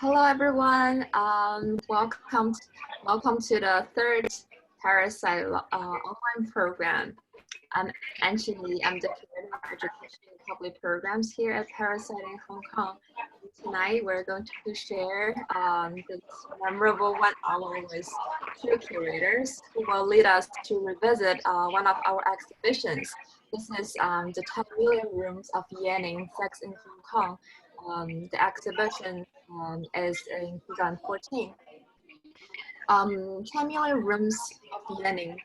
Hello, everyone. Welcome to the third Parasite online program. I'm Anthony. I'm the Curator of Education and Public Programs here at Parasite in Hong Kong. Tonight, we're going to share this memorable 1 hour with 2 curators who will lead us to revisit one of our exhibitions. This is the 10 Million Rooms of Yearning, Sex in Hong Kong. The exhibition is in 2014. 10 Million Rooms of Yearning,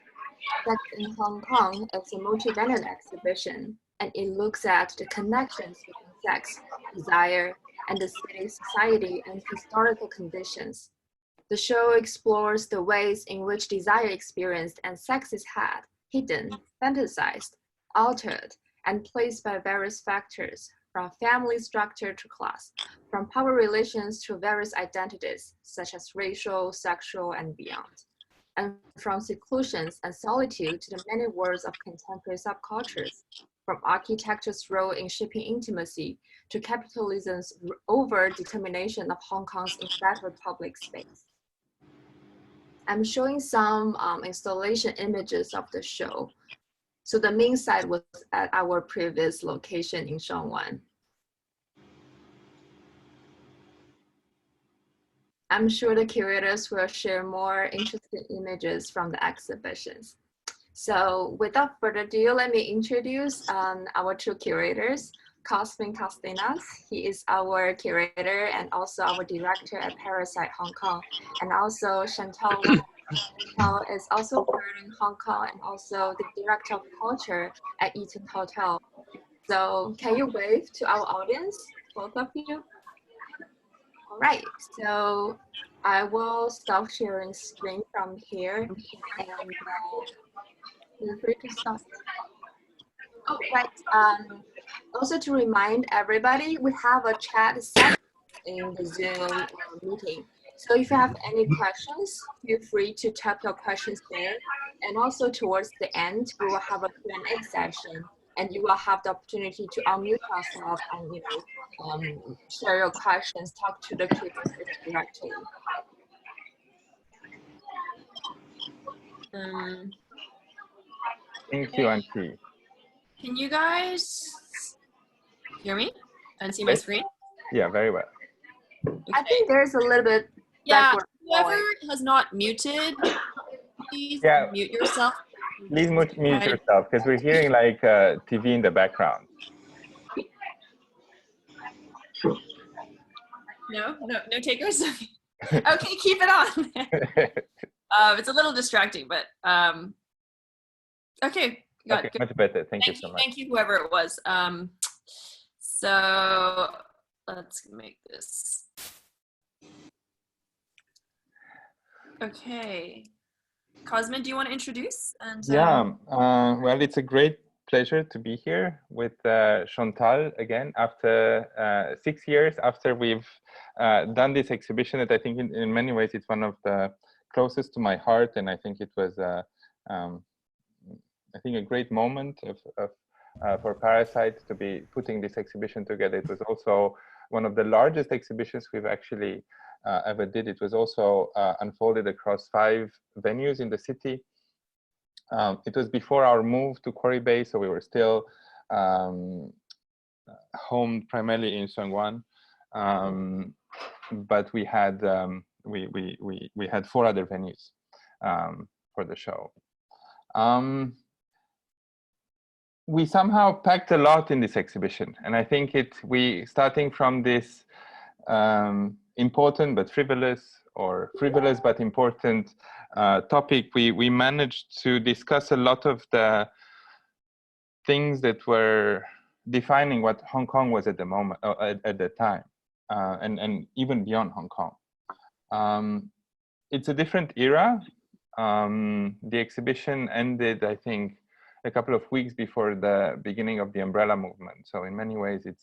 Sex in Hong Kong is a multi-venue exhibition, and it looks at the connections between sex, desire, and the city's society and historical conditions. The show explores the ways in which desire experienced and sex is had, hidden, fantasized, altered, and placed by various factors, from family structure to class, from power relations to various identities, such as racial, sexual, and beyond, and from seclusions and solitude to the many worlds of contemporary subcultures, from architecture's role in shaping intimacy to capitalism's over-determination of Hong Kong's embattled public space. I'm showing some installation images of the show. So the main site was at our previous location in Shangwan. I'm sure the curators will share more interesting images from the exhibitions. So without further ado, let me introduce our 2 curators. Cosmin Castellanos, he is our curator and also our director at Parasite Hong Kong, and also Chantal is also curator in Hong Kong and also the director of culture at Eaton Hotel. So can you wave to our audience, both of you? All right, so I will stop sharing screen from here and feel free to stop. Oh, right. Also to remind everybody, we have a chat section in the Zoom meeting. So if you have any questions, feel free to type your questions there. And also towards the end, we will have a Q&A session, and you will have the opportunity to unmute yourself and share your questions, talk to the curators directly. Thank you, Auntie. Can you guys hear me and see my screen? Yeah, very well. Okay. I think there's a little bit. Yeah, whoever has not muted, please mute yourself. Please mute yourself because we're hearing like TV in the background. No takers. Okay, keep it on. It's a little distracting, but okay. Okay, much better. Thank you so much. Thank you, whoever it was. So let's make this. Okay. Cosmin, do you want to introduce? And well, it's a great pleasure to be here with Chantal again after 6 years after we've done this exhibition that I think in many ways it's one of the closest to my heart, and I think it was I think a great moment for Parasite to be putting this exhibition together. It was also one of the largest exhibitions we've actually ever did. It was also unfolded across 5 venues in the city. It was before our move to Quarry Bay, so we were still home primarily in Shangwan, but we had we had 4 other venues for the show. We somehow packed a lot in this exhibition, and I think we starting from this important but frivolous, or frivolous but important topic, we managed to discuss a lot of the things that were defining what Hong Kong was at the moment, at the time, and even beyond Hong Kong. It's a different era. The exhibition ended, I think, a couple of weeks before the beginning of the umbrella movement. So in many ways, it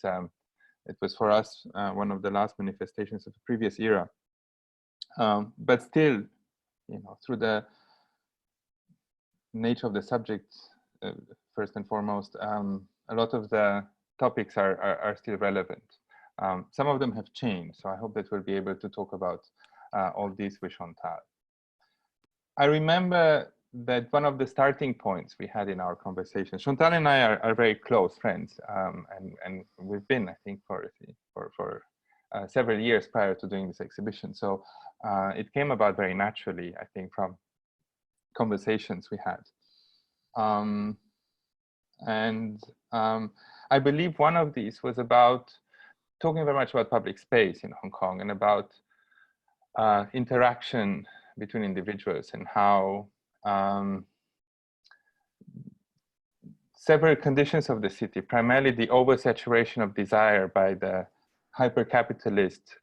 was for us one of the last manifestations of the previous era. But still, through the nature of the subject, first and foremost, a lot of the topics are still relevant. Some of them have changed, so I hope that we'll be able to talk about all these with Chantal. I remember that one of the starting points we had in our conversation, Chantal and I are very close friends, and we've been, I think, for several years prior to doing this exhibition. So it came about very naturally, I think, from conversations we had. I believe one of these was about talking very much about public space in Hong Kong and about interaction between individuals and how several conditions of the city, primarily the oversaturation of desire by the hyper-capitalist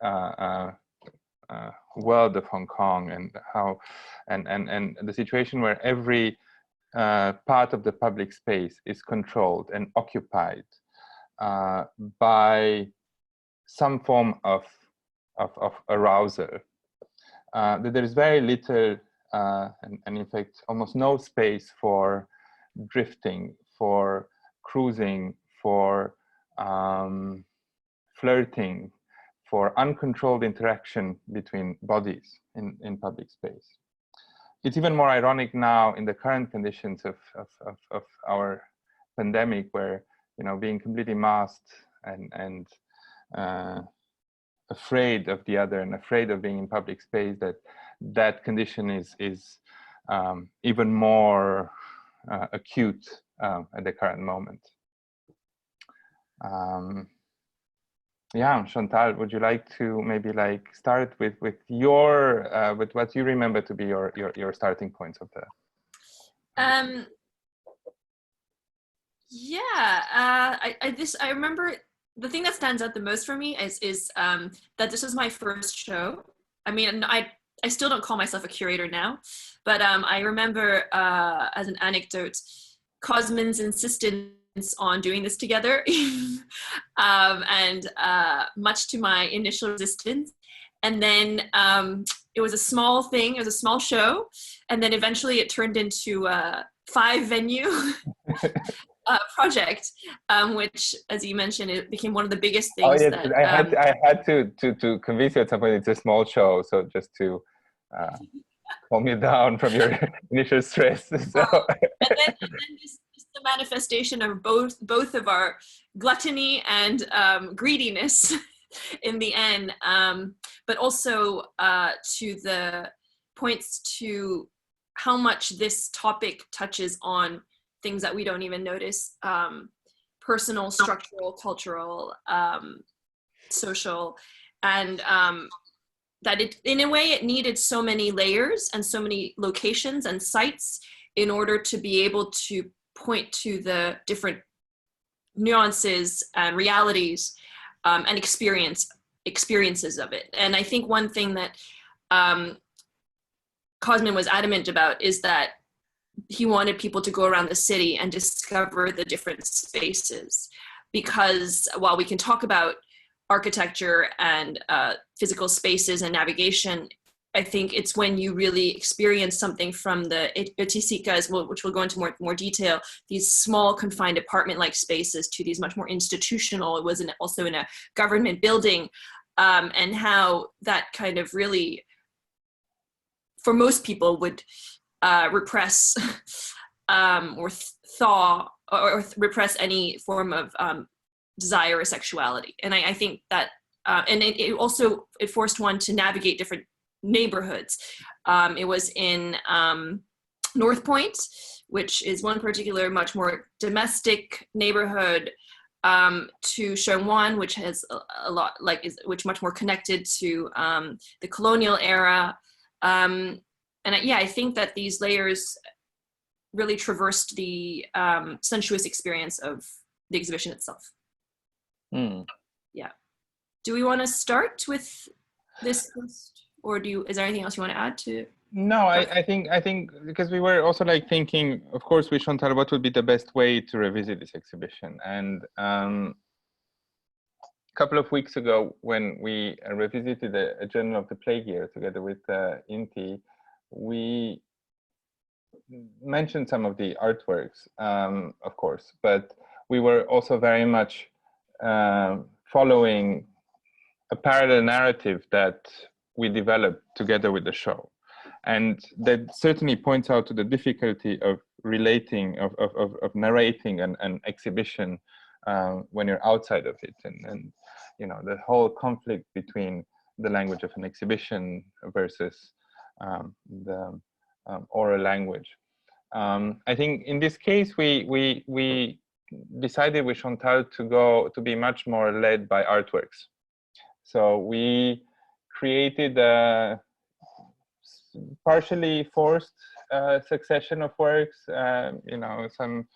world of Hong Kong, and how and the situation where every part of the public space is controlled and occupied by some form of arousal. That there is very little and in fact almost no space for drifting, for cruising, for flirting, for uncontrolled interaction between bodies in public space. It's even more ironic now in the current conditions of our pandemic, where, you know, being completely masked and afraid of the other and afraid of being in public space, that condition is even more acute at the current moment. Yeah, Chantal, would you like to maybe start with your with what you remember to be your starting points of the? I remember the thing that stands out the most for me is that this was my first show. I mean, I still don't call myself a curator now, but I remember as an anecdote, Cosmin's insistence on doing this together, and much to my initial resistance. And then it was a small thing, it was a small show, and then eventually it turned into a 5-venue project, which, as you mentioned, it became one of the biggest things. Oh, yes, I had to convince you at some point it's a small show, so just to calm you down from your initial stress. So. And then just the manifestation of both of our gluttony and greediness in the end, but also to the points to how much this topic touches on things that we don't even notice, personal, structural, cultural, social, and that it, in a way, it needed so many layers and so many locations and sites in order to be able to point to the different nuances and realities and experiences of it. And I think one thing that Cosmin was adamant about is that he wanted people to go around the city and discover the different spaces, because while we can talk about architecture and physical spaces and navigation, I think it's when you really experience something from the Etisikas, which we'll go into more detail, these small confined apartment-like spaces to these much more institutional, it was also in a government building, and how that kind of really, for most people, would repress or thaw or repress any form of desire or sexuality. And I think that, and it also, it forced one to navigate different neighborhoods. It was in North Point, which is one particular much more domestic neighborhood, to Sheung-wan, which has a lot, which much more connected to the colonial era. And I think that these layers really traversed the sensuous experience of the exhibition itself. Mm. Yeah. Do we want to start with this first, or is there anything else you want to add to? No, I think because we were also thinking, of course, with Chantal, what would be the best way to revisit this exhibition. And a couple of weeks ago, when we revisited a Journal of the Plague Year together with Inti, we mentioned some of the artworks, of course, but we were also very much following a parallel narrative that we developed together with the show. And that certainly points out to the difficulty of relating, of narrating an exhibition when you're outside of it. And you know, the whole conflict between the language of an exhibition versus the oral language. I think in this case, we decided with Chantal to be much more led by artworks. So we created a partially forced succession of works, you know, some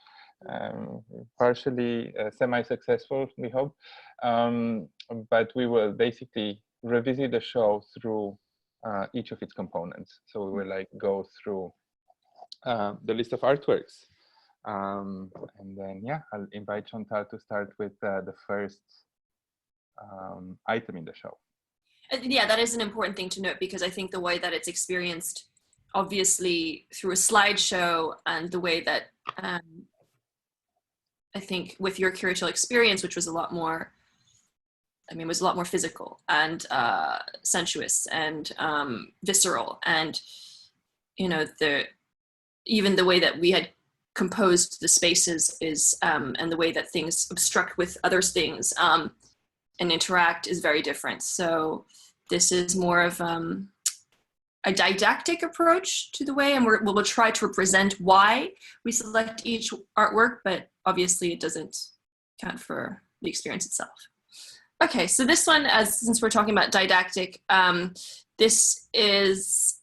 partially semi-successful, we hope. But we will basically revisit the show through each of its components. So we will like go through the list of artworks. And then, yeah, I'll invite Chantal to start with the first item in the show. Yeah, that is an important thing to note, because I think the way that it's experienced, obviously through a slideshow, and the way that I think with your curatorial experience, which was a lot more, I mean, was a lot more physical and sensuous and visceral, and you know, even the way that we had composed the spaces is, and the way that things obstruct with other things and interact is very different. So this is more of a didactic approach to the way, and we'll try to represent why we select each artwork, but obviously it doesn't count for the experience itself. Okay, so this one, since we're talking about didactic, this is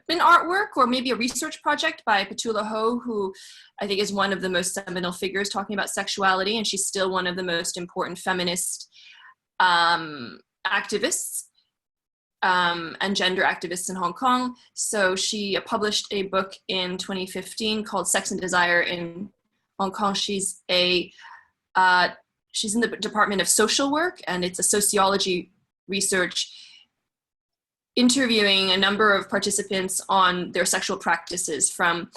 an artwork or maybe a research project by Petula Ho, who I think is one of the most seminal figures talking about sexuality, and she's still one of the most important feminist activists and gender activists in Hong Kong. So she published a book in 2015 called Sex and Desire in Hong Kong. She's in the Department of Social Work, and it's a sociology research interviewing a number of participants on their sexual practices, from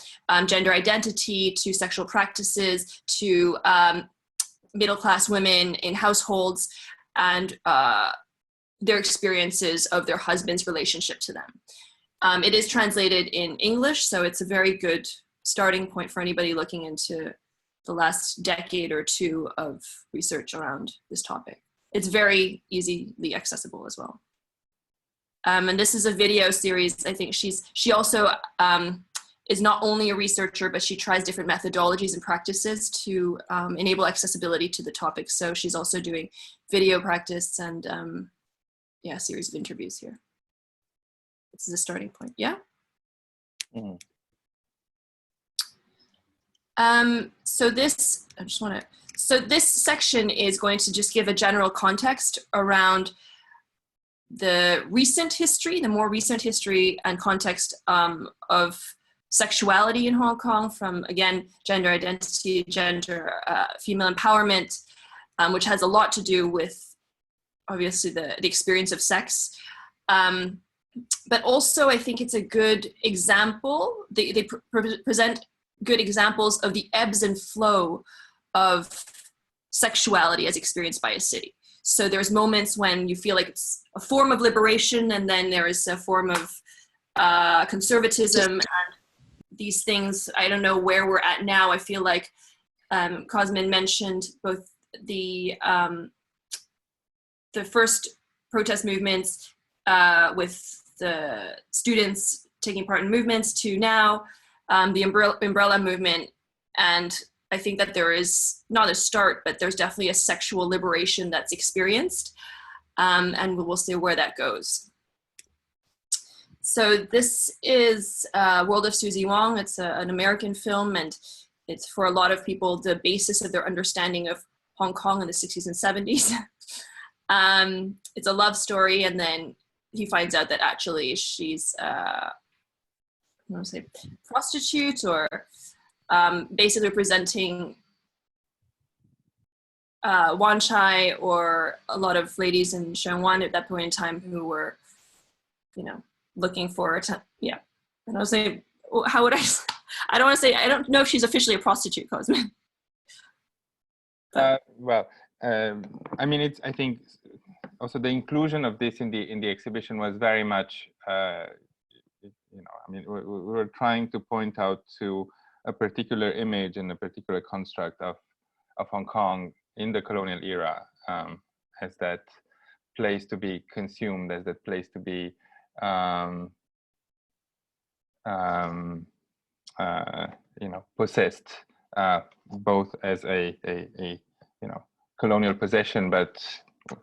gender identity to sexual practices to middle-class women in households, and their experiences of their husband's relationship to them. It is translated in English, so it's a very good starting point for anybody looking into the last decade or two of research around this topic. It's very easily accessible as well. And this is a video series. I think she also is not only a researcher, but she tries different methodologies and practices to enable accessibility to the topic. So she's also doing video practice and yeah, a series of interviews here. This is a starting point, yeah? Mm-hmm. So this section is going to just give a general context around the recent history, the more recent history and context of sexuality in Hong Kong, from, again, gender identity, gender, female empowerment, which has a lot to do with, obviously, the experience of sex. But also, I think it's a good example. They present good examples of the ebbs and flow of sexuality as experienced by a city. So there's moments when you feel like it's a form of liberation, and then there is a form of conservatism, and these things, I don't know where we're at now. I feel like Cosmin mentioned both the first protest movements with the students taking part in movements to now the umbrella movement. And I think that there is not a start, but there's definitely a sexual liberation that's experienced. And we'll see where that goes. So this is World of Susie Wong. It's an American film, and it's, for a lot of people, the basis of their understanding of Hong Kong in the 60s and 70s. It's a love story, and then he finds out that actually she's I want to say prostitute, or basically representing Wan Chai, or a lot of ladies in Sheung-wan at that point in time who were, you know, looking for, yeah. And I was saying, how would I don't want to say, I don't know if she's officially a prostitute, Cosmin. Well, I mean, I think also the inclusion of this in the exhibition was very much, you know, I mean, we were trying to point out to a particular image and a particular construct of Hong Kong in the colonial era, as that place to be consumed, as that place to be you know, possessed, both as a you know, colonial possession, but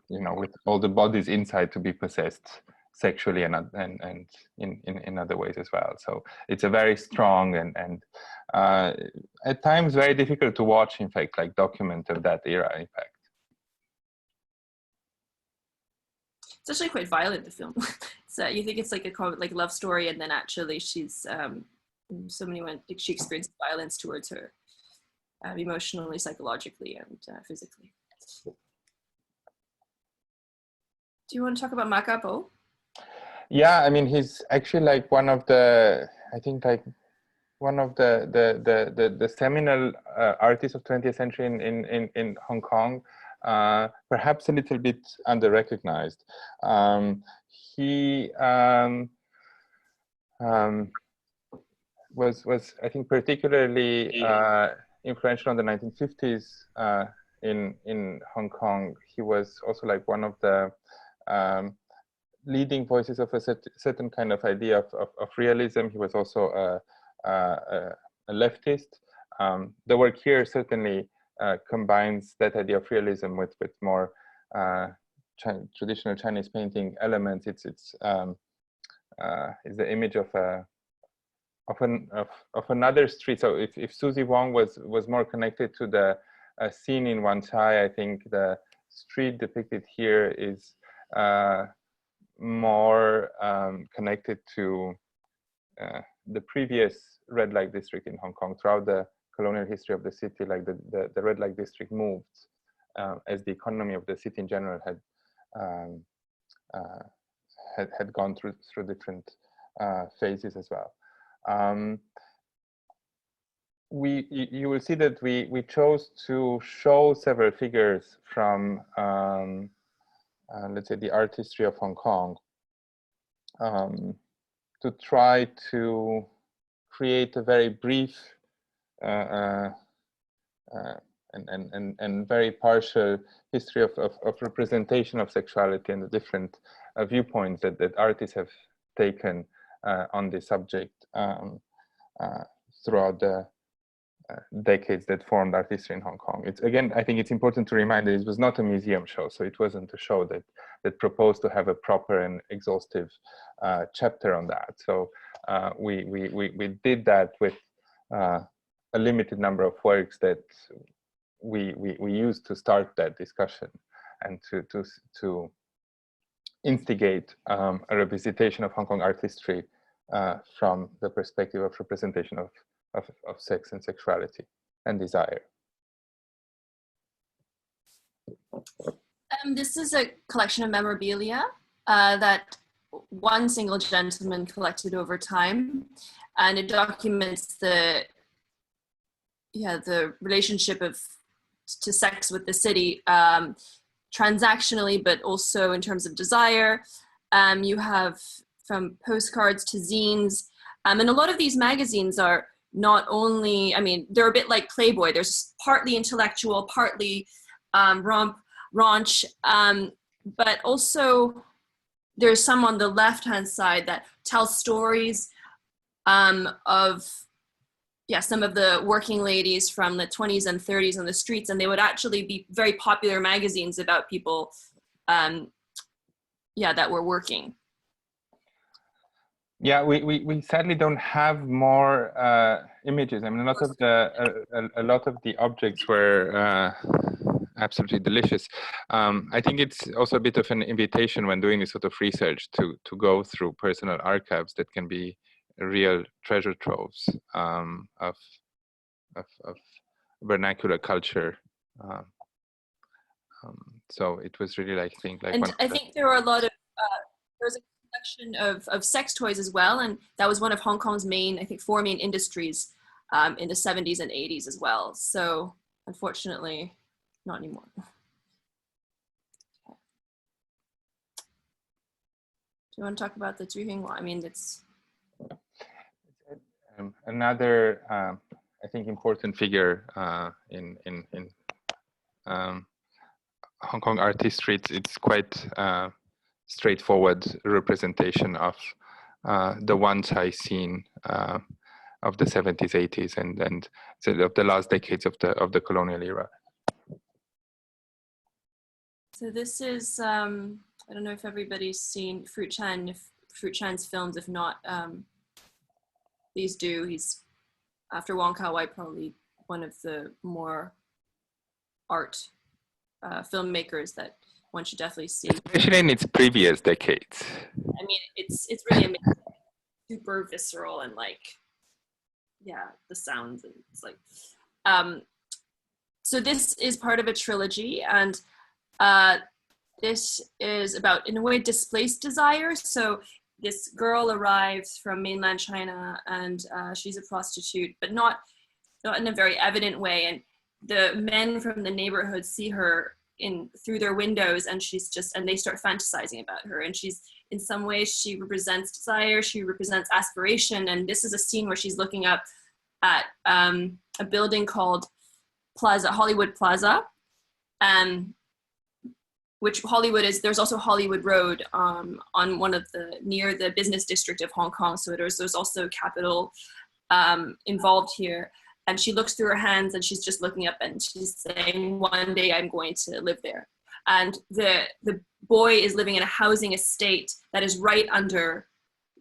you know, with all the bodies inside to be possessed sexually and in other ways as well. So it's a very strong and at times very difficult to watch, in fact, like document of that era, in fact. It's actually quite violent, the film. So you think it's like a love story, and then actually she's she experienced violence towards her, emotionally, psychologically, and physically. Do you want to talk about Ma Ka-po? Yeah, I mean, he's actually like one of the, I think like one of the seminal artists of 20th century in Hong Kong, perhaps a little bit under-recognized. He was I think particularly influential in the 1950s in Hong Kong. He was also like one of the leading voices of a certain kind of idea of realism. He was also a leftist. The work here certainly combines that idea of realism with more traditional Chinese painting elements. It's the image of another street. So if Susie Wong was more connected to the scene in Wan Chai, I think the street depicted here is more connected to the previous red light district in Hong Kong. Throughout the colonial history of the city, like the red light district moved as the economy of the city in general had gone through different phases as well. You will see that we chose to show several figures from let's say the art history of Hong Kong, to try to create a very brief and very partial history of representation of sexuality and the different viewpoints that artists have taken on the subject throughout the decades that formed art history in Hong Kong. It's, again, I think it's important to remind that it was not a museum show, so it wasn't a show that proposed to have a proper and exhaustive chapter on that. So we did that with a limited number of works that we used to start that discussion and to instigate a revisitation of Hong Kong art history from the perspective of representation of sex and sexuality and desire. This is a collection of memorabilia that one single gentleman collected over time, and it documents the relationship to sex with the city, transactionally, but also in terms of desire. You have from postcards to zines, and a lot of these magazines are not only, I mean, they're a bit like Playboy. There's partly intellectual, partly raunch, but also there's some on the left-hand side that tell stories of some of the working ladies from the 20s and 30s on the streets, and they would actually be very popular magazines about people that were working. Yeah, we sadly don't have more images. I mean, a lot of the objects were absolutely delicious. I think it's also a bit of an invitation when doing this sort of research to go through personal archives that can be real treasure troves of vernacular culture. So it was really like I think there were a lot of there was a collection of sex toys as well, and that was one of Hong Kong's four main industries in the 70s and 80s as well. So unfortunately, not anymore. you want to talk about the Hing? Well, I mean, it's another, I think, important figure in Hong Kong art history. It's quite straightforward representation of the one-Chai scene of the 70s, 80s, and so of the last decades of the colonial era. So this is, I don't know if everybody's seen Fruit Chan's films. If not, please do. He's, after Wong Kar-wai, probably one of the more art filmmakers that one should definitely see. Especially in its previous decades. I mean, it's really amazing. Super visceral and like, yeah, the sounds, and it's like, so this is part of a trilogy, and this is about, in a way, displaced desire. So this girl arrives from mainland China, and she's a prostitute, but not in a very evident way. And the men from the neighborhood see her through their windows, and they start fantasizing about her. And she's, in some ways, she represents desire, she represents aspiration. And this is a scene where she's looking up at a building called Hollywood Plaza, which Hollywood is, there's also Hollywood Road on one of near the business district of Hong Kong. So there's also capital involved here. And she looks through her hands, and she's just looking up, and she's saying, one day I'm going to live there. And the boy is living in a housing estate that is right under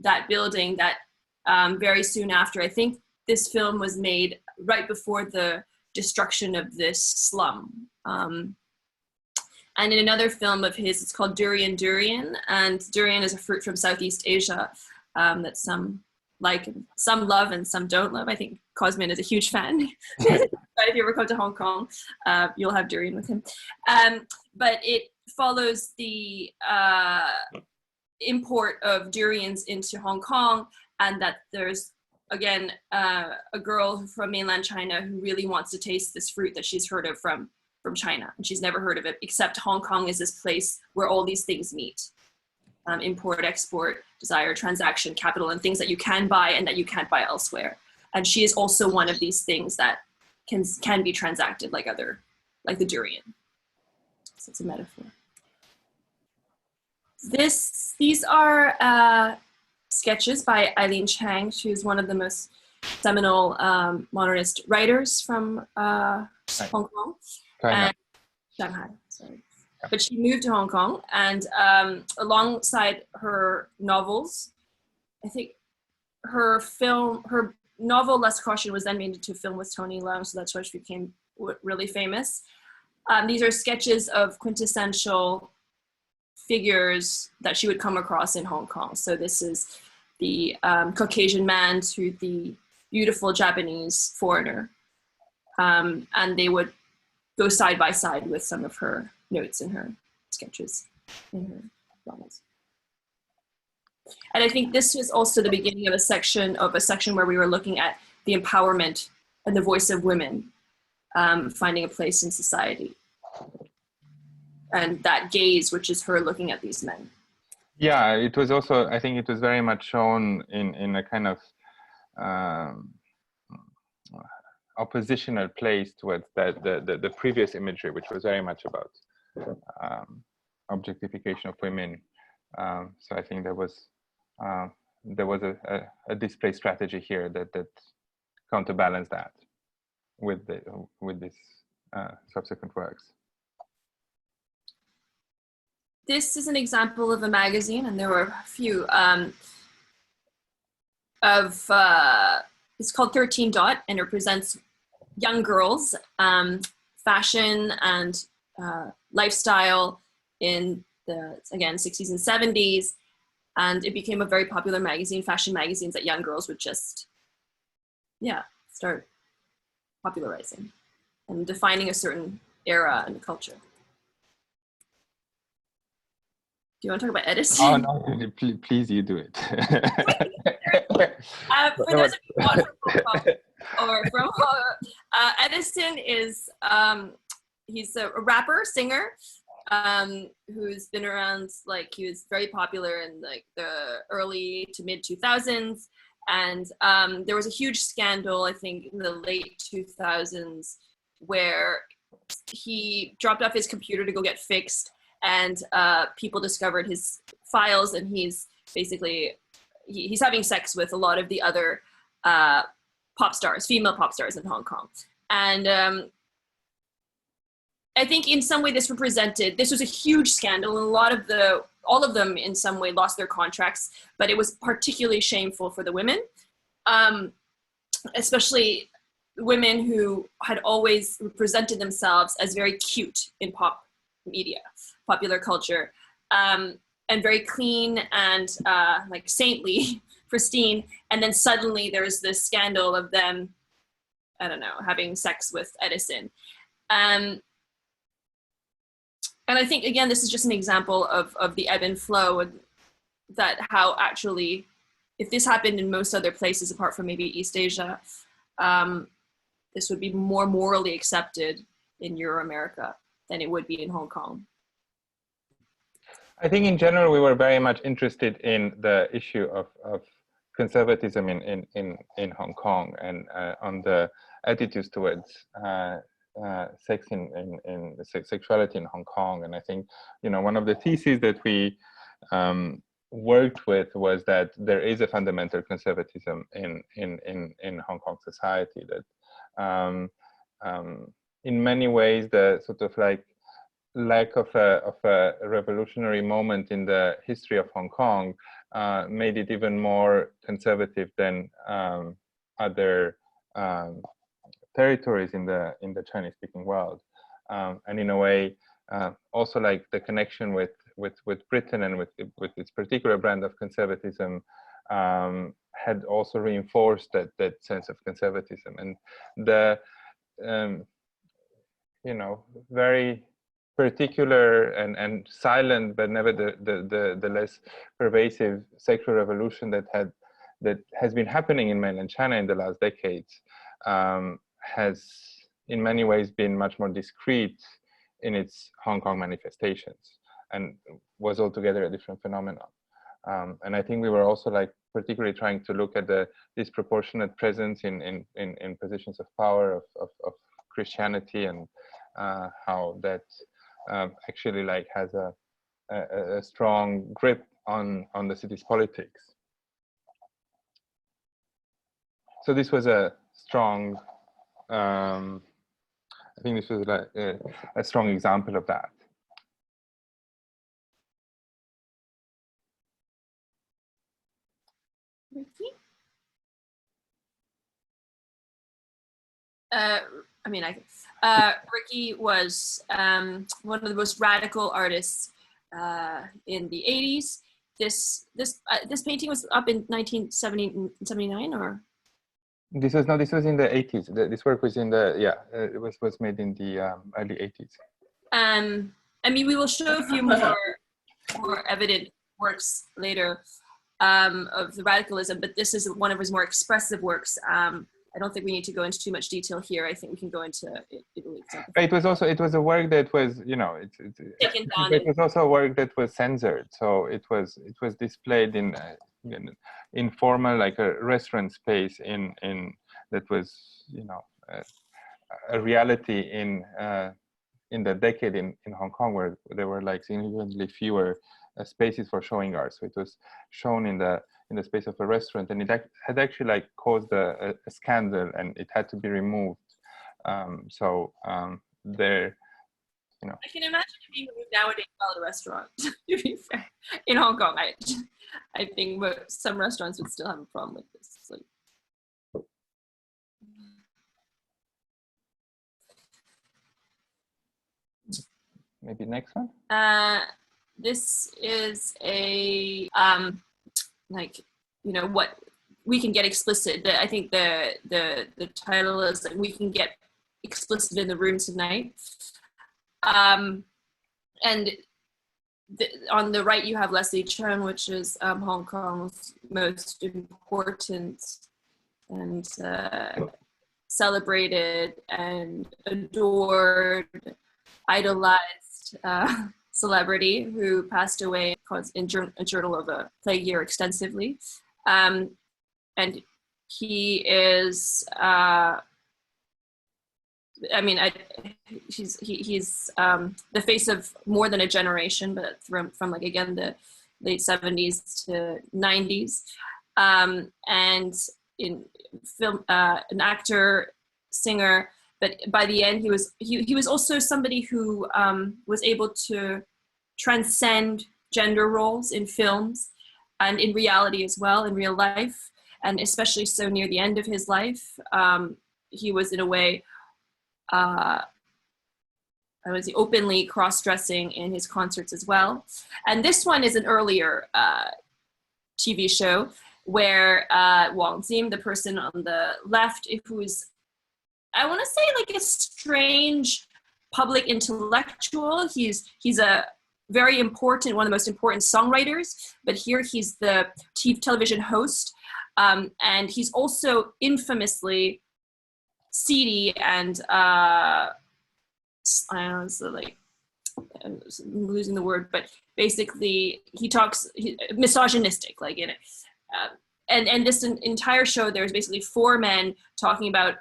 that building that very soon after, I think this film was made right before the destruction of this slum. And in another film of his, it's called Durian. And durian is a fruit from Southeast Asia that some like, some love and some don't love. I think Cosmin is a huge fan. But if you ever come to Hong Kong, you'll have durian with him. But it follows the import of durians into Hong Kong, and that there's, again, a girl from mainland China who really wants to taste this fruit that she's heard of from China, and she's never heard of it, except Hong Kong is this place where all these things meet. Import, export, desire, transaction, capital, and things that you can buy and that you can't buy elsewhere. And she is also one of these things that can be transacted like the durian. So it's a metaphor. These are sketches by Eileen Chang. She was one of the most seminal modernist writers from Hong Kong. And Shanghai, sorry. But she moved to Hong Kong, and alongside her novels, I think her novel Less Caution was then made into a film with Tony Leung, so that's why she became really famous. These are sketches of quintessential figures that she would come across in Hong Kong. So this is the Caucasian man to the beautiful Japanese foreigner. And they would go side by side with some of her notes in her sketches, in her novels. And I think this was also the beginning of a section where we were looking at the empowerment and the voice of women finding a place in society. And that gaze, which is her looking at these men. Yeah, it was also, I think it was very much shown in a kind of oppositional place towards the previous imagery, which was very much about objectification of women. So I think there was a display strategy here that counterbalanced that with this subsequent works. This is an example of a magazine, and there were a few it's called 13 Dot, and it represents young girls, fashion and lifestyle in the, again, 60s and 70s. And it became a very popular magazine, fashion magazines that young girls would just, start popularizing and defining a certain era and culture. Do you want to talk about Edison? Oh no, please you do it. For those of you not from Hong Kong or from Edison is, he's a rapper, singer, who's been around, like he was very popular in like the early to mid 2000s. And there was a huge scandal, I think, in the late 2000s where he dropped off his computer to go get fixed, and people discovered his files, and he's basically, he's having sex with a lot of the other pop stars, female pop stars in Hong Kong. And I think in some way this was a huge scandal, and all of them in some way lost their contracts, but it was particularly shameful for the women, especially women who had always presented themselves as very cute in pop media, popular culture, and very clean and like saintly, pristine. And then suddenly there's this scandal of them, I don't know, having sex with Edison. And I think, again, this is just an example of the ebb and flow, and that how actually, if this happened in most other places apart from maybe East Asia, this would be more morally accepted in Euro-America than it would be in Hong Kong. I think in general, we were very much interested in the issue of conservatism in Hong Kong, and on the attitudes towards sex in sexuality in Hong Kong. And I think, you know, one of the theses that we worked with was that there is a fundamental conservatism in Hong Kong society, that in many ways the sort of like lack of a revolutionary moment in the history of Hong Kong made it even more conservative than other territories in the Chinese-speaking world, and in a way, also like the connection with Britain and with its particular brand of conservatism had also reinforced that sense of conservatism, and the you know, very particular and silent, but never the less pervasive sexual revolution that has been happening in mainland China in the last decades, has in many ways been much more discreet in its Hong Kong manifestations, and was altogether a different phenomenon. And I think we were also like particularly trying to look at the disproportionate presence in positions of power of Christianity, and how that actually like has a strong grip on the city's politics. So this was a strong, I think this was like a strong example of that. Ricky was one of the most radical artists in the 80s. This painting was up in 1979, or? This was in the 80s. This work was in the, it was made in the early 80s. I mean, we will show a few more evident works later of the radicalism, but this is one of his more expressive works. I don't think we need to go into too much detail here. I think we can go into Italy. It was a work that was, you know, taken down. It was also a work that was censored. So it was displayed in informal, like a restaurant space in that was, you know, a reality in the decade in Hong Kong, where there were like significantly fewer spaces for showing art. So it was shown in the space of a restaurant, and it had actually like caused a scandal, and it had to be removed. There, you know. I can imagine it being removed nowadays at a restaurant, to be fair. In Hong Kong, I think some restaurants would still have a problem with this. Like, maybe next one. This is a like, you know, what we can get explicit. I think the title is like, we can get explicit in the room tonight. And on the right you have Leslie Cheung, which is Hong Kong's most important and celebrated and adored, idolized celebrity who passed away in a journal of a plague year extensively. And he is, he's the face of more than a generation, but from like, again, the late 70s to 90s. And in film, an actor, singer, but by the end he was also somebody who was able to transcend gender roles in films and in reality as well, in real life, and especially so near the end of his life. He was in a way openly cross-dressing in his concerts as well. And this one is an earlier TV show where Wang Jim, the person on the left, who's, I want to say, like a strange public intellectual. He's a very important, one of the most important songwriters, but here he's the television host. And he's also infamously seedy and I don't know, so like, I'm losing the word, but basically he talks misogynistic, like in it. And this entire show, there's basically 4 men talking about,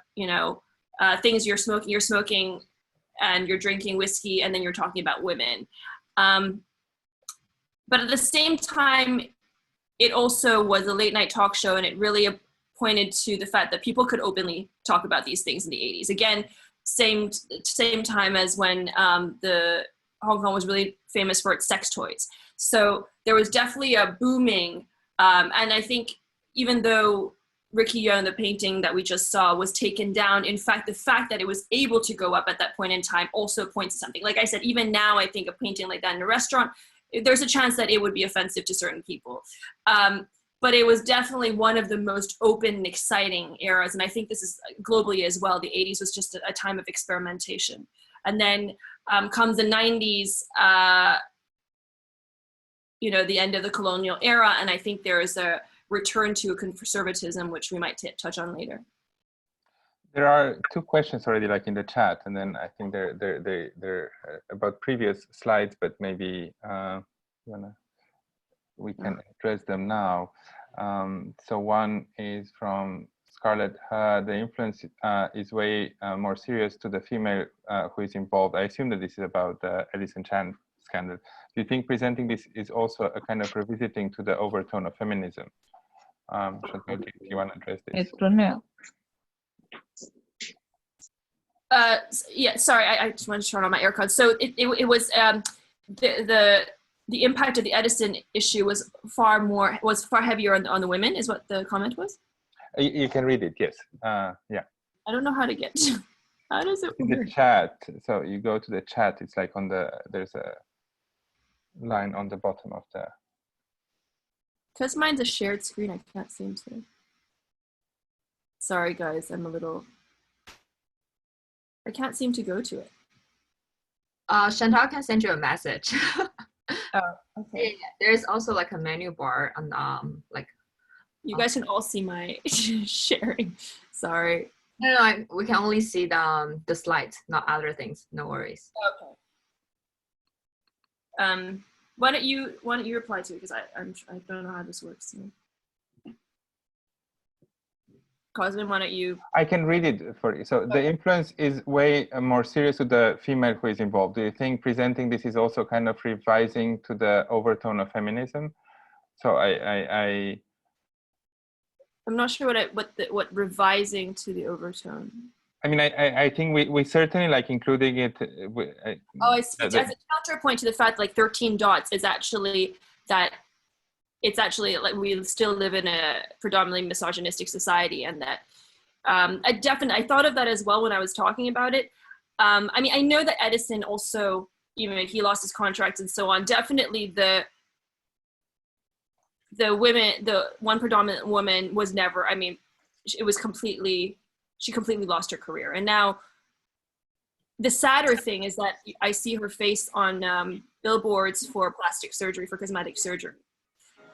things you're smoking and you're drinking whiskey, and then you're talking about women. But at the same time, it also was a late night talk show, and it really pointed to the fact that people could openly talk about these things in the 80s. Again, same time as when the Hong Kong was really famous for its sex toys. So there was definitely a booming, and I think even though Ricky Yeung, the painting that we just saw, was taken down, in fact, the fact that it was able to go up at that point in time also points to something. Like I said, even now, I think a painting like that in a restaurant, there's a chance that it would be offensive to certain people. But it was definitely one of the most open and exciting eras. And I think this is globally as well. The 80s was just a time of experimentation. And then comes the 90s, the end of the colonial era. And I think there is a return to a conservatism, which we might touch on later. There are 2 questions already, like in the chat, and then I think they're about previous slides, but maybe we can address them now. So one is from Scarlett. The influence is way more serious to the female who is involved. I assume that this is about the Eileen Chang scandal. Do you think presenting this is also a kind of revisiting to the overtone of feminism? Chantal, do you want to address this? Yeah, sorry, I just wanted to turn on my AirPods. So it was the impact of the Edison issue was far heavier on the women, is what the comment was. You can read it, yes. Yeah. I don't know how to get. How does it work? The chat. So you go to the chat. It's like there's a line on the bottom of the. Because mine's a shared screen, I can't seem to. Sorry, guys, I can't seem to go to it. Chantal can send you a message. Oh, okay. Yeah, there's also like a menu bar on like. You guys can all see my sharing. Sorry. No, we can only see the slides, not other things. No worries. Okay. Why don't you reply to it, because I don't know how this works. Cosmin, why don't you? I can read it for you. So okay. The influence is way more serious to the female who is involved. Do you think presenting this is also kind of revising to the overtone of feminism? So I'm not sure what revising to the overtone. I mean, I think we certainly like including it. I see. As a counterpoint to the fact like 13 dots is actually that it's actually like we still live in a predominantly misogynistic society, and that I thought of that as well when I was talking about it. I mean, I know that Edison also, he lost his contract and so on. Definitely the one predominant woman was never, she completely lost her career. And now the sadder thing is that I see her face on billboards for plastic surgery, for cosmetic surgery.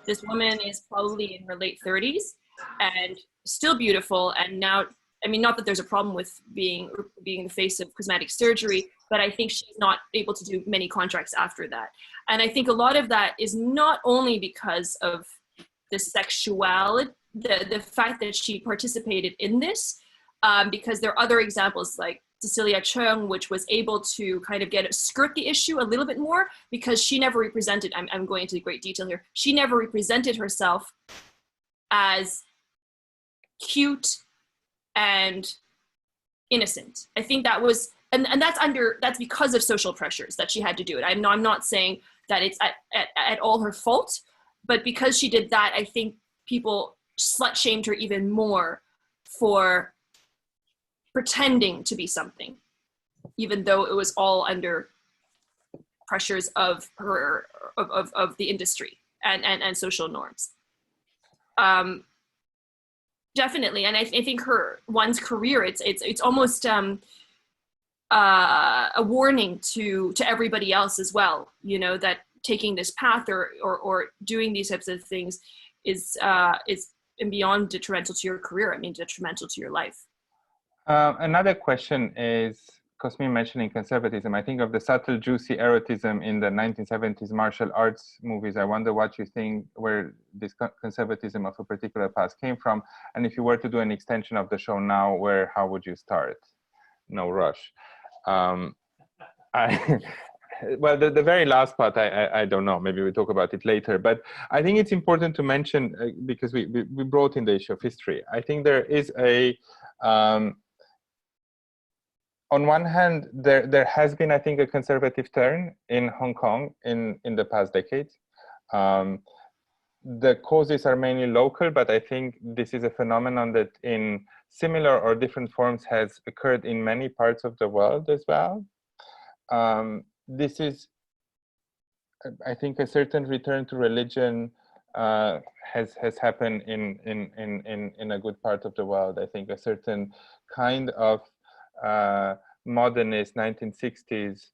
This woman is probably in her late 30s and still beautiful, and now I mean, not that there's a problem with being in the face of cosmetic surgery, but I think she's not able to do many contracts after that. And I think a lot of that is not only because of the sexuality, the fact that she participated in this, because there are other examples like Cecilia Chung, which was able to kind of skirt the issue a little bit more, because she never represented, I'm going into great detail here, she never represented herself as cute and innocent. I think that was, and that's because of social pressures that she had to do it. I'm not saying that it's at all her fault, but because she did that, I think people slut shamed her even more for pretending to be something, even though it was all under pressures of her, of the industry and social norms. Definitely, and I think one's career, it's almost a warning to everybody else as well, you know, that taking this path or doing these types of things is beyond detrimental to your career. I mean, detrimental to your life. Another question is, Cosmin mentioning conservatism, I think of the subtle, juicy erotism in the 1970s martial arts movies. I wonder what you think, where this conservatism of a particular past came from, and if you were to do an extension of the show now, how would you start? No rush. Well, the very last part, I don't know, maybe we'll talk about it later, but I think it's important to mention, because we brought in the issue of history. I think there is a, on one hand, there has been, I think, a conservative turn in Hong Kong in the past decades. The causes are mainly local, but I think this is a phenomenon that in similar or different forms has occurred in many parts of the world as well. This is, I think, a certain return to religion has happened in a good part of the world. I think a certain kind of modernist 1960s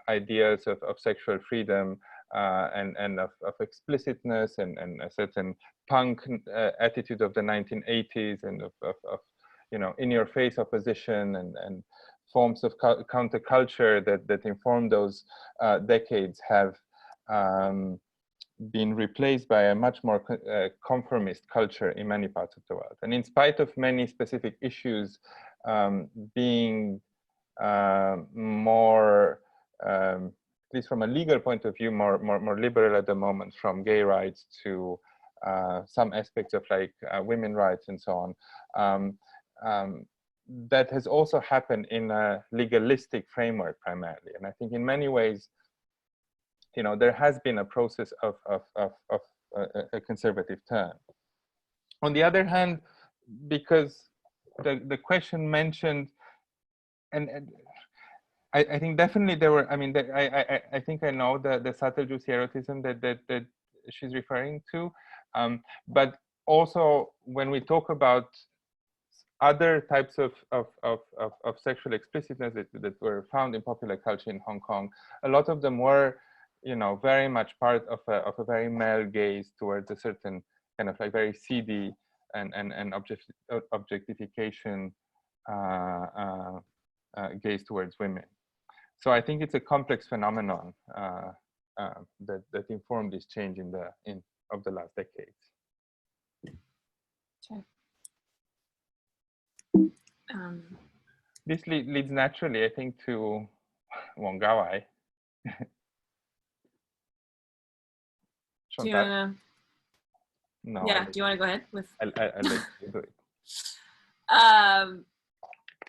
ideas of sexual freedom and of explicitness and a certain punk attitude of the 1980s and of you know, in-your-face opposition and forms of counterculture that informed those decades have been replaced by a much more conformist culture in many parts of the world. And in spite of many specific issues being more, at least from a legal point of view, more liberal at the moment, from gay rights to some aspects of like women rights and so on. That has also happened in a legalistic framework primarily. And I think in many ways, you know, there has been a process of a conservative turn. On the other hand, because the question mentioned, and I think definitely there were, I mean, I think I know the subtle juicy erotism that she's referring to, but also when we talk about other types of sexual explicitness that were found in popular culture in Hong Kong, a lot of them were, you know, very much part of a very male gaze towards a certain kind of like very seedy and objectification gaze towards women. So I think it's a complex phenomenon that informed this change of the last decades. Sure. This leads naturally, I think, to Wong Kar-wai. Do you wanna? No. Yeah. Do you want to go ahead with? I'll let you do it. I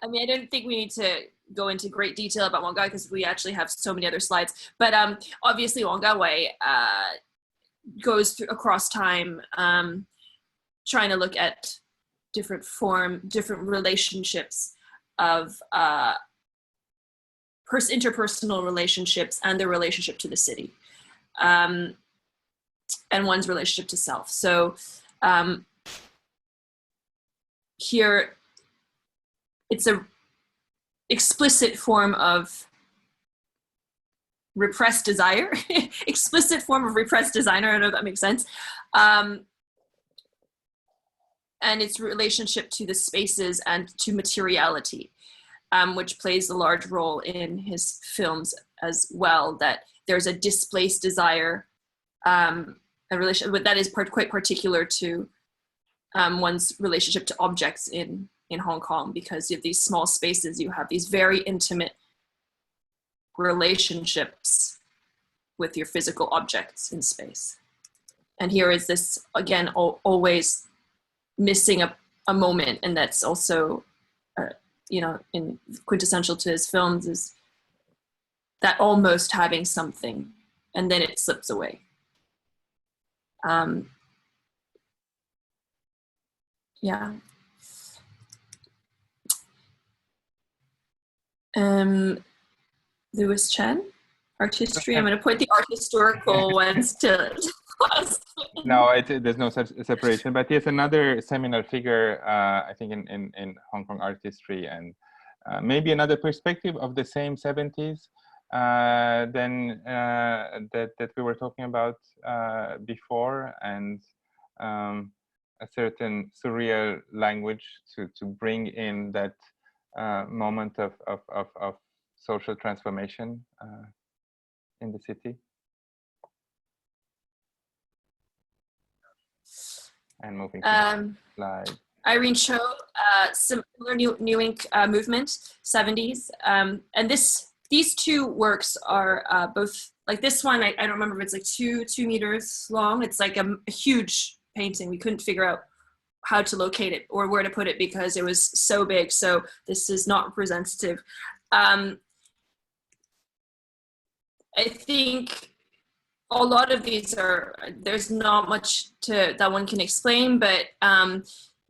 mean, I don't think we need to go into great detail about Wong Kar-wai because we actually have so many other slides. But obviously, Wong Kar-wai goes through across time, trying to look at different relationships of interpersonal relationships and their relationship to the city, and one's relationship to self. So here, it's a explicit form of repressed desire, explicit form of repressed desire. I don't know if that makes sense. and its relationship to the spaces and to materiality, which plays a large role in his films as well, that there's a displaced desire, a relation that is quite particular to one's relationship to objects in Hong Kong, because you have these small spaces, you have these very intimate relationships with your physical objects in space. And here is this, again, always missing a moment, and that's also, in quintessential to his films, is that almost having something, and then it slips away. Yeah. Louis Chen, art history. I'm going to point the art historical ones to. No, there's no such separation. But here's another seminal figure, I think, in Hong Kong art history, and maybe another perspective of the same 70s than that we were talking about before, and a certain surreal language to bring in that moment of social transformation in the city. And moving to slide. Irene Chang, similar New Ink movement, 70s. And these two works are both, like this one, I don't remember if it's like two meters long. It's like a huge painting. We couldn't figure out how to locate it or where to put it because it was so big. So this is not representative. I think a lot of these there's not much that one can explain, but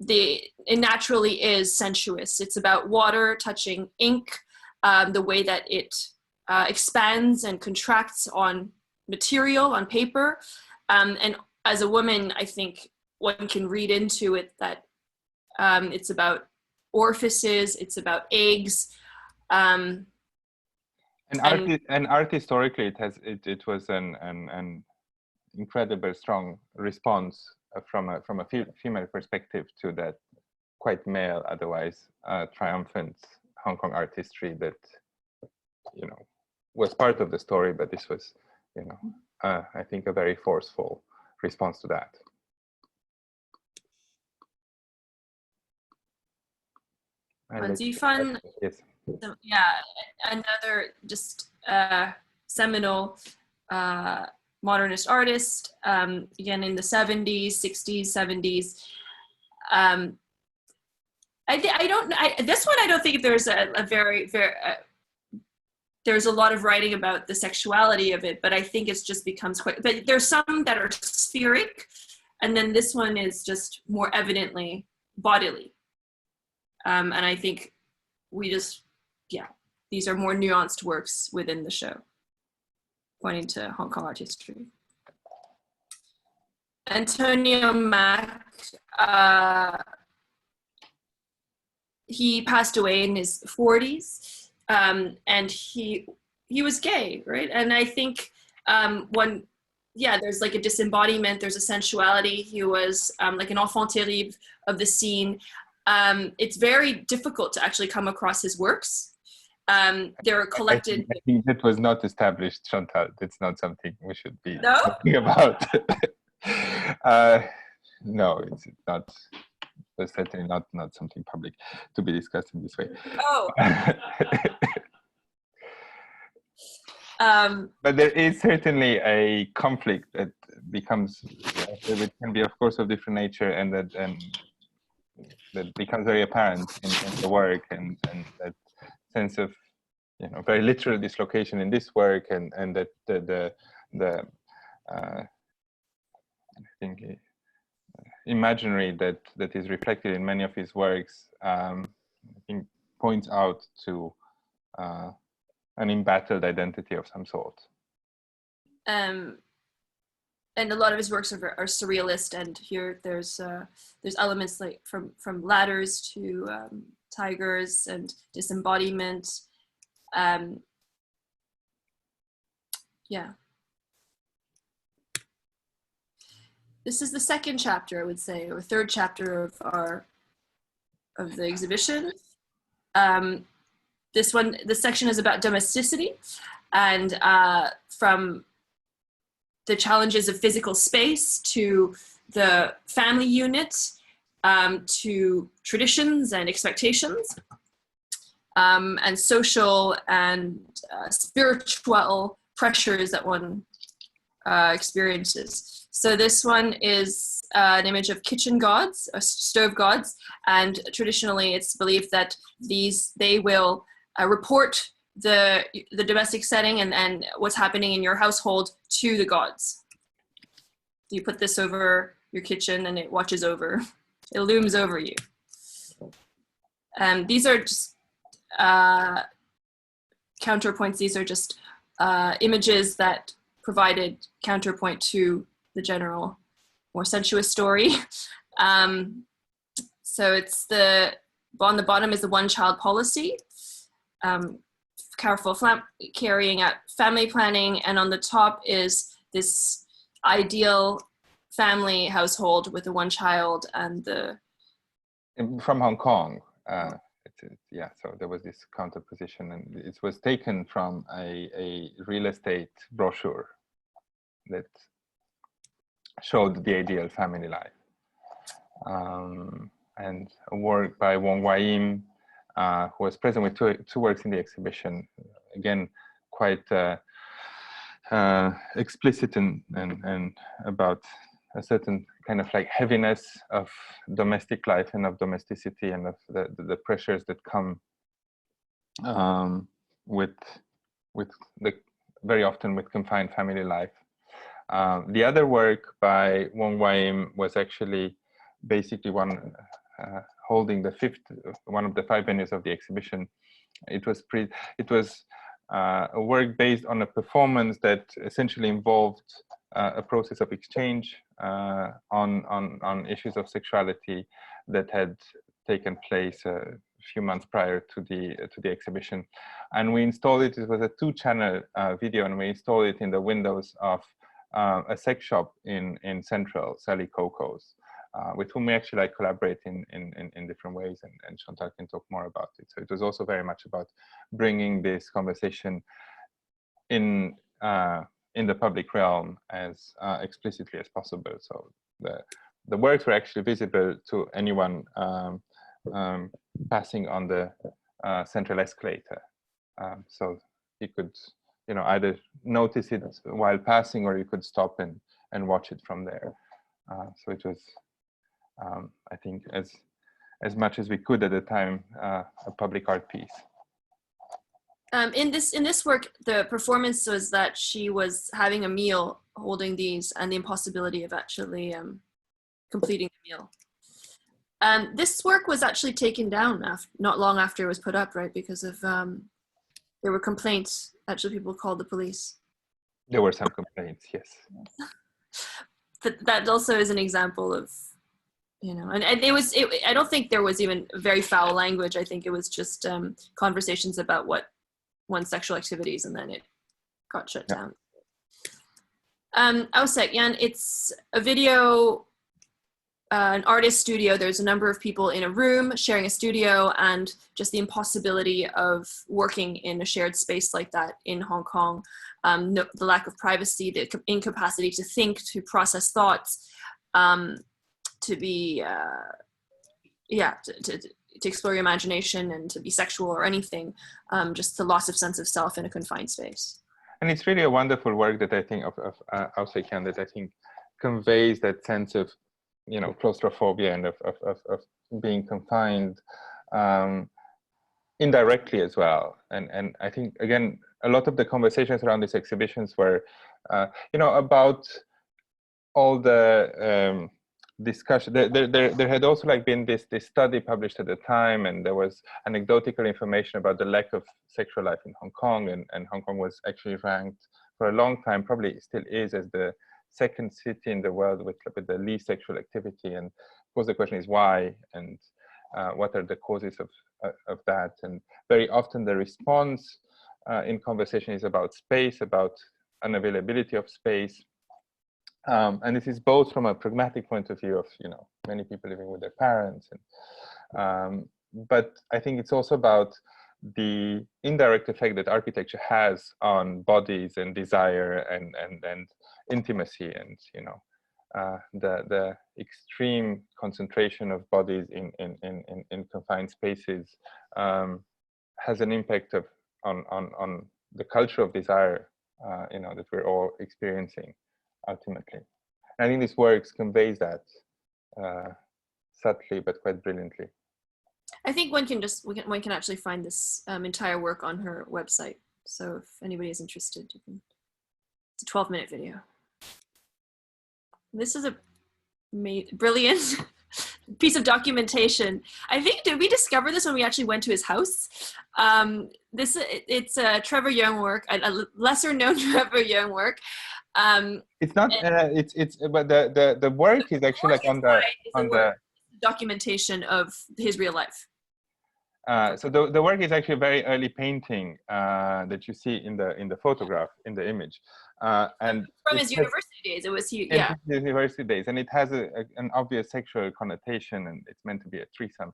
it naturally is sensuous. It's about water touching ink, the way that it expands and contracts on material, on paper. And as a woman, I think one can read into it that it's about orifices, it's about eggs. And art historically, it was an incredible strong response from a female perspective to that quite male, otherwise triumphant Hong Kong art history that was part of the story, but this was I think a very forceful response to that. Fun. Yes. So, yeah, another just seminal modernist artist, again in the 70s, 60s, 70s. This one I don't think there's a very there's a lot of writing about the sexuality of it, but I think it's just becomes quite. But there's some that are spheric, and then this one is just more evidently bodily. And I think these are more nuanced works within the show, pointing to Hong Kong art history. Antonio Mack, he passed away in his 40s, and he was gay, right? And I think there's like a disembodiment, there's a sensuality. He was like an enfant terrible of the scene. It's very difficult to actually come across his works. They're collected. I think that was not established, Chantal. It's not something we should be No? talking about. No, it's not. It's certainly not something public to be discussed in this way. Oh. But there is certainly a conflict that becomes, it can be, of course, of different nature, and that becomes very apparent in the work, and that sense of very literal dislocation in this work, and that the I think imaginary that is reflected in many of his works, I think points out to an embattled identity of some sort. And a lot of his works are surrealist, and here there's elements like from ladders to tigers and disembodiment. this is the second chapter, I would say, or third chapter of the exhibition. This section is about domesticity, and from the challenges of physical space to the family unit, to traditions and expectations, and social and spiritual pressures that one experiences. So this one is an image of kitchen gods, stove gods, and traditionally it's believed that they will report the domestic setting and what's happening in your household to the gods. You put this over your kitchen and it watches over, it looms over you. These are just counterpoints. These are just images that provided counterpoint to the general, more sensuous story. So it's on the bottom is the one-child policy, careful carrying out family planning, and on the top is this ideal family household with the one child and the... From Hong Kong. Yeah, so there was this counterposition, and it was taken from a real estate brochure that showed the ideal family life, and a work by Wai-yim, who was present with two works in the exhibition, again quite explicit and about a certain kind of like heaviness of domestic life and of domesticity and of the pressures that come with the very often with confined family life. The other work by Wai-yim was actually basically holding one of the 5 venues of the exhibition. It was a work based on a performance that essentially involved a process of exchange on issues of sexuality that had taken place a few months prior to the exhibition, and we installed it. It was a 2-channel video, and we installed it in the windows of a sex shop in Central, Sally Coco's, with whom we actually collaborate in different ways, and Chantal can talk more about it. So it was also very much about bringing this conversation in the public realm as explicitly as possible. So the works were actually visible to anyone passing on the central escalator. So you could, either notice it while passing, or you could stop and watch it from there. So it was, I think, as much as we could at the time, a public art piece. In this work, the performance was that she was having a meal holding these, and the impossibility of actually completing the meal. This work was actually taken down not long after it was put up, right? Because of there were complaints. Actually, people called the police. There were some complaints, yes. But that also is an example of, and I don't think there was even very foul language. I think it was just conversations about one's sexual activities, and then it got shut down. Sik-yan, it's a video, an artist studio. There's a number of people in a room sharing a studio, and just the impossibility of working in a shared space like that in Hong Kong. The lack of privacy, the incapacity to think, to process thoughts, to be, to explore your imagination and to be sexual or anything, just the loss of sense of self in a confined space. And it's really a wonderful work that I think of Shek-yan, that I think conveys that sense of, claustrophobia and of being confined indirectly as well. And I think, again, a lot of the conversations around these exhibitions were, about all the discussion. There had also been this study published at the time, and there was anecdotal information about the lack of sexual life in Hong Kong, and Hong Kong was actually ranked for a long time, probably still is, as the second city in the world with the least sexual activity. And of course the question is why, and what are the causes of that. And very often the response in conversation is about space, about unavailability of space, And this is both from a pragmatic point of view of, you know, many people living with their parents, and, but I think it's also about the indirect effect that architecture has on bodies and desire and intimacy, and, you know, the extreme concentration of bodies in confined spaces has an impact on the culture of desire, you know, that we're all experiencing ultimately. I think this work conveys that subtly but quite brilliantly. I think one can actually find this entire work on her website. So if anybody is interested, you can. It's a 12-minute video. This is a brilliant piece of documentation. I think, did we discover this when we actually went to his house? It's a Trevor Young work, a lesser known Trevor Young work. It's not. But the work is actually like on the documentation of his real life. So the work is actually a very early painting that you see in the photograph, in the image, and from his university days. It was yeah. His university days, and it has an obvious sexual connotation, and it's meant to be a threesome.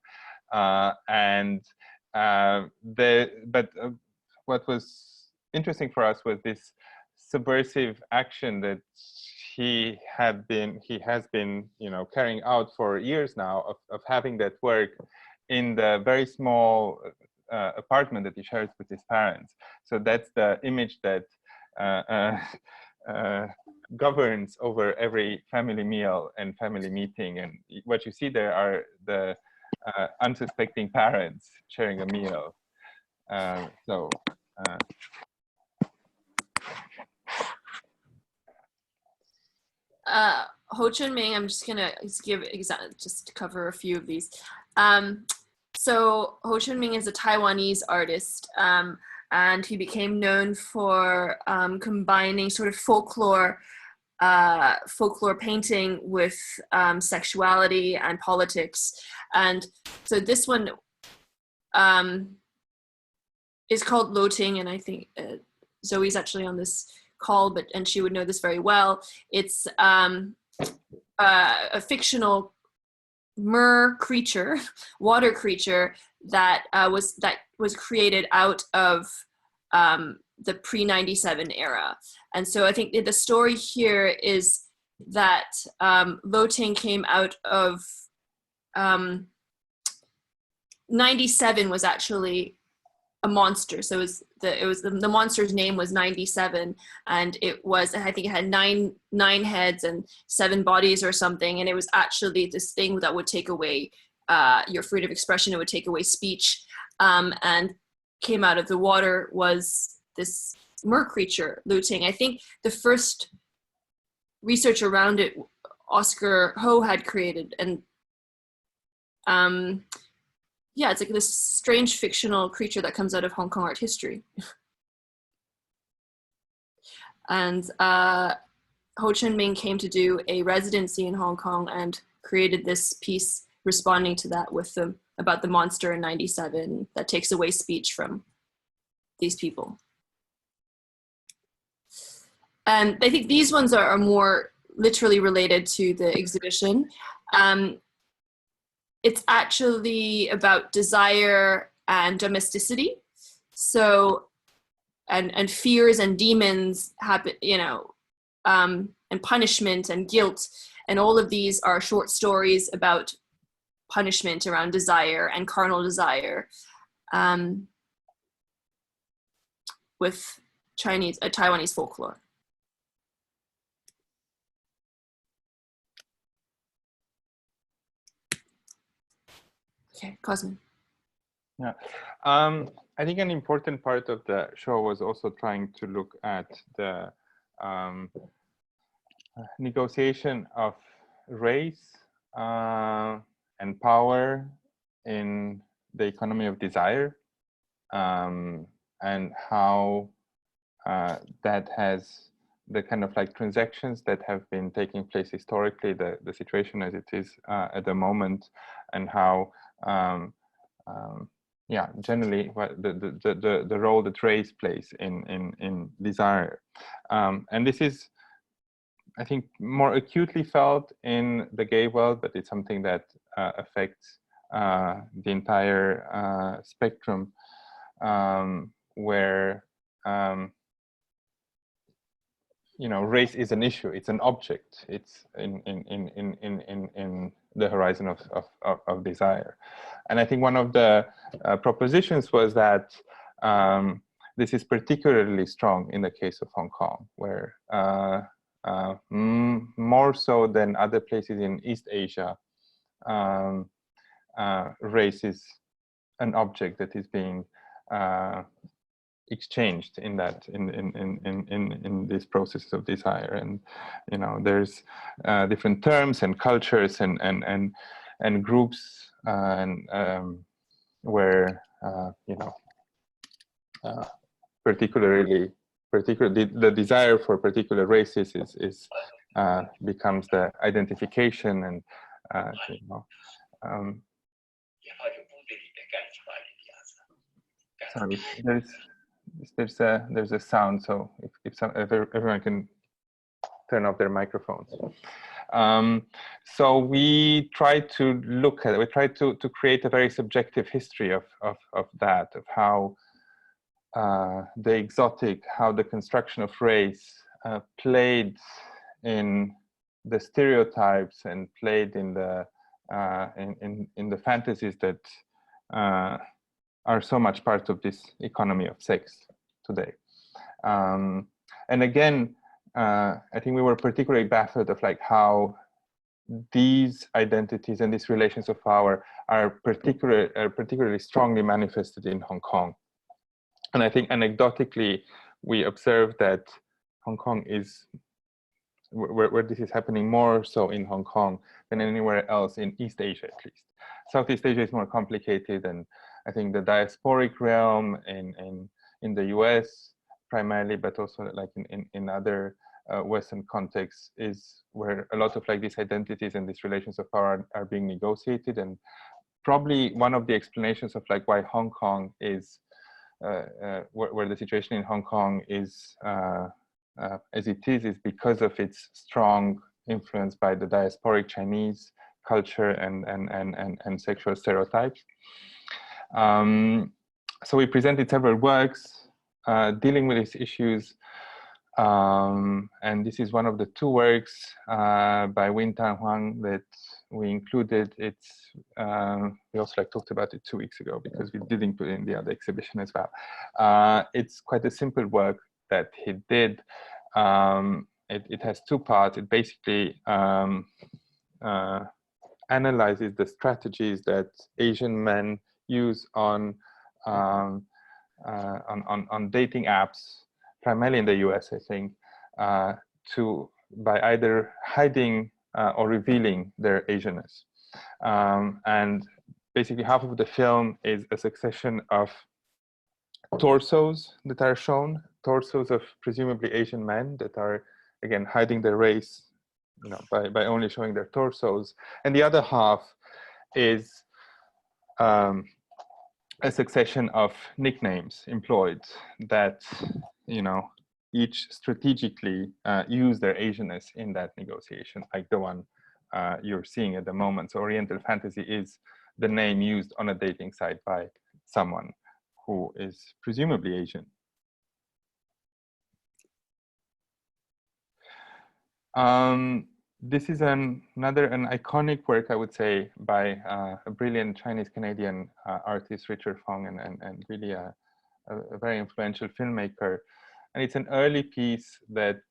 What was interesting for us was this subversive action that he has been, you know, carrying out for years now, of having that work in the very small apartment that he shares with his parents. So that's the image that governs over every family meal and family meeting. And what you see there are the unsuspecting parents sharing a meal. Ho Chun-Ming, I'm just gonna just cover a few of these. So Ho Chun-Ming is a Taiwanese artist, and he became known for combining sort of folklore painting with sexuality and politics. And so this one is called Loting, and I think Zoe's actually on this call, and she would know this very well. It's a fictional mer creature, water creature that was created out of the pre-97 era. And so I think the story here is that Loting came out of 97 was actually a monster. So the monster's name was 97, and it was, I think it had nine heads and 7 bodies or something, and it was actually this thing that would take away your freedom of expression. It would take away speech, and came out of the water was this mer creature, Loting. I think the first research around it Oscar Ho had created, and yeah, it's like this strange fictional creature that comes out of Hong Kong art history. And Ho Chun-Ming came to do a residency in Hong Kong and created this piece responding to that with them about the monster in 97 that takes away speech from these people. And I think these ones are more literally related to the exhibition. It's actually about desire and domesticity. So, and fears and demons happen, you know, and punishment and guilt. And all of these are short stories about punishment around desire and carnal desire, with Taiwanese folklore. Okay, Cosmin. Yeah, I think an important part of the show was also trying to look at the negotiation of race and power in the economy of desire, and how that has the kind of like transactions that have been taking place historically, the situation as it is at the moment, and how yeah, generally the role that race plays in desire, and this is I think, more acutely felt in the gay world, but it's something that affects the entire spectrum, where you know, race is an issue. It's an object. It's in the horizon of desire. And I think one of the propositions was that this is particularly strong in the case of Hong Kong, where more so than other places in East Asia, race is an object that is being exchanged in this process of desire. And you know, there's different terms and cultures and groups where you know, particularly the desire for particular races is becomes the identification, and you know, sorry, there's a sound, so if everyone can turn off their microphones. So we try to look at it. We try to create a very subjective history of that, of how the exotic, how the construction of race played in the stereotypes and played in the fantasies that are so much part of this economy of sex today. And again, I think we were particularly baffled of like how these identities and these relations of power are particularly strongly manifested in Hong Kong. And I think anecdotally, we observed that Hong Kong is where this is happening more so in Hong Kong than anywhere else in East Asia, at least. Southeast Asia is more complicated, and I think the diasporic realm in the US primarily, but also like in other Western contexts, is where a lot of like these identities and these relations of power are being negotiated. And probably one of the explanations of like why Hong Kong is where the situation in Hong Kong is as it is because of its strong influence by the diasporic Chinese culture and sexual stereotypes. So we presented several works dealing with these issues, and this is one of the two works by Win Tan Huang that we included. It's we also like talked about it 2 weeks ago because we didn't put it in the other exhibition as well. It's quite a simple work that he did. It has two parts. It basically analyzes the strategies that Asian men use on dating apps, primarily in the US, I think, by either hiding or revealing their Asianness. And basically half of the film is a succession of torsos that are shown, torsos of presumably Asian men that are, again, hiding their race, you know, by only showing their torsos. And the other half is a succession of nicknames employed that, you know, each strategically use their Asianness in that negotiation, like the one you're seeing at the moment. So Oriental Fantasy is the name used on a dating site by someone who is presumably Asian. This is an iconic work, I would say, by a brilliant Chinese-Canadian artist, Richard Fung, and really a very influential filmmaker. And it's an early piece that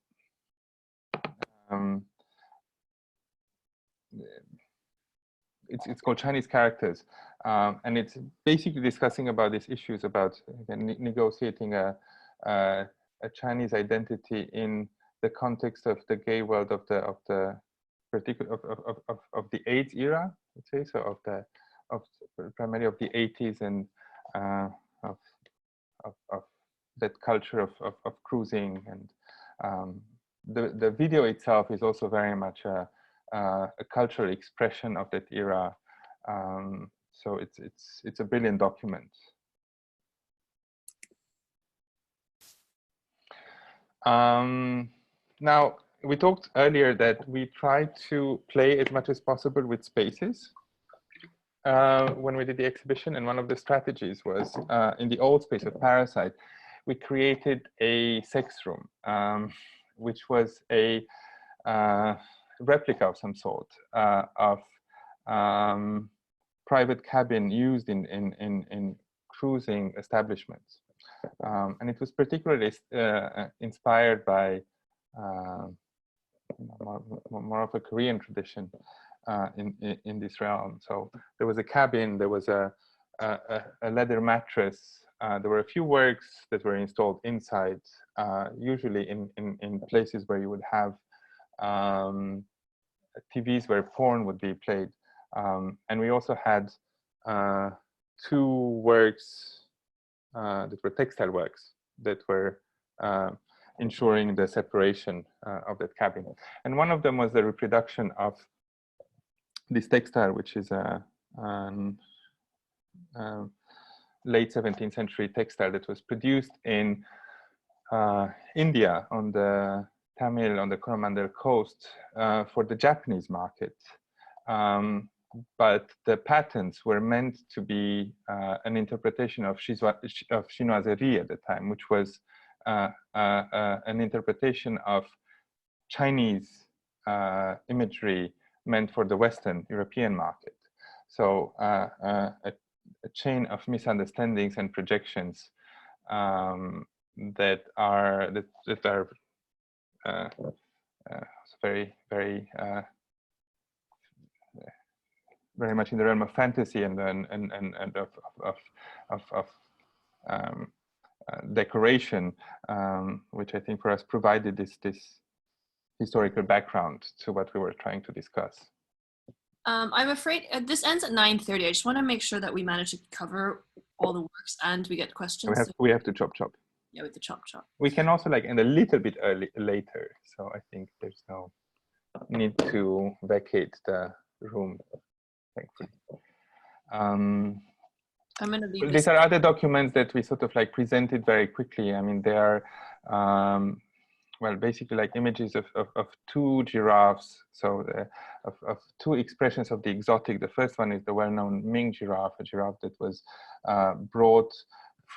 it's called Chinese Characters. And it's basically discussing about these issues about, again, negotiating a Chinese identity in the context of the gay world of the AIDS era, let's say, so primarily of the 80s, and of that culture of cruising. And the video itself is also very much a cultural expression of that era. So it's a brilliant document. Now, we talked earlier that we try to play as much as possible with spaces when we did the exhibition, and one of the strategies was in the old space of Parasite, we created a sex room, which was a replica of some sort of private cabin used in cruising establishments. And it was particularly inspired by more of a Korean tradition in this realm. So there was a cabin, there was a leather mattress, there were a few works that were installed inside, usually in places where you would have TVs where porn would be played. And we also had 2 works that were textile works that were ensuring the separation of that cabin. And one of them was the reproduction of this textile, which is a late 17th century textile that was produced in India on the Tamil, on the Coromandel coast for the Japanese market. But the patents were meant to be an interpretation of chinoiserie at the time, which was an interpretation of Chinese imagery meant for the Western European market. So a chain of misunderstandings and projections that are very much in the realm of fantasy and of decoration, which I think for us provided this historical background to what we were trying to discuss. I'm afraid this ends at 9:30. I just want to make sure that we manage to cover all the works and we get questions. We have to chop. Yeah, with the chop. We can also end a little bit later. So I think there's no need to vacate the room, thankfully. I'm going to leave these are other documents that we sort of presented very quickly. I mean, they are, well, basically images of 2 giraffes. So of 2 expressions of the exotic. The first one is the well-known Ming giraffe, a giraffe that was brought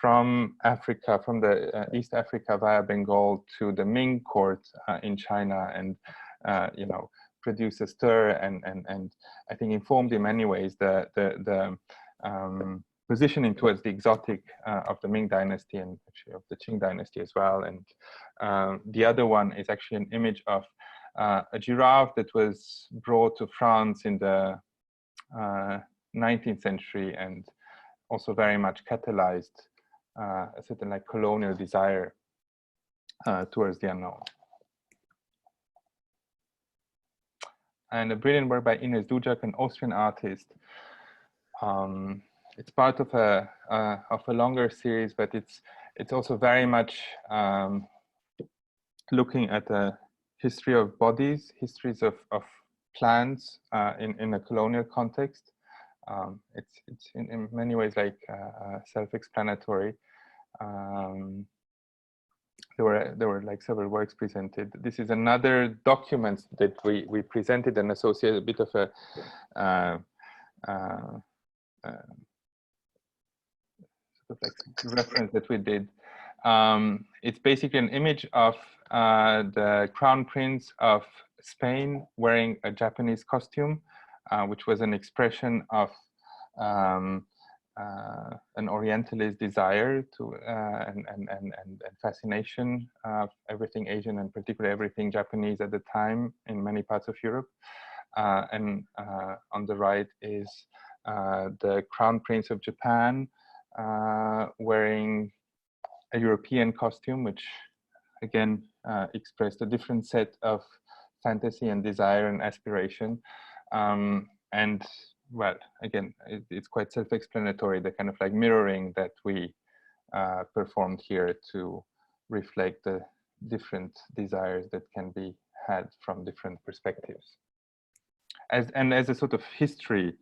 from Africa, from the East Africa via Bengal to the Ming court in China, and produced a stir and I think informed in many ways the positioning towards the exotic of the Ming dynasty and actually of the Qing dynasty as well. And the other one is actually an image of a giraffe that was brought to France in the 19th century and also very much catalyzed a certain colonial desire towards the unknown. And a brilliant work by Ines Doujak, an Austrian artist. It's part of a longer series, but it's also very much looking at the history of bodies, histories of plants in a colonial context. It's in many ways self-explanatory. There were several works presented. This is another document that we presented and associated a bit of a reference that we did. It's basically an image of the Crown Prince of Spain wearing a Japanese costume, which was an expression of an Orientalist desire to and fascination of everything Asian and particularly everything Japanese at the time in many parts of Europe. And on the right is the Crown Prince of Japan wearing a European costume, which again expressed a different set of fantasy and desire and aspiration. And well, again, it's quite self-explanatory, the kind of mirroring that we performed here to reflect the different desires that can be had from different perspectives. And as a sort of history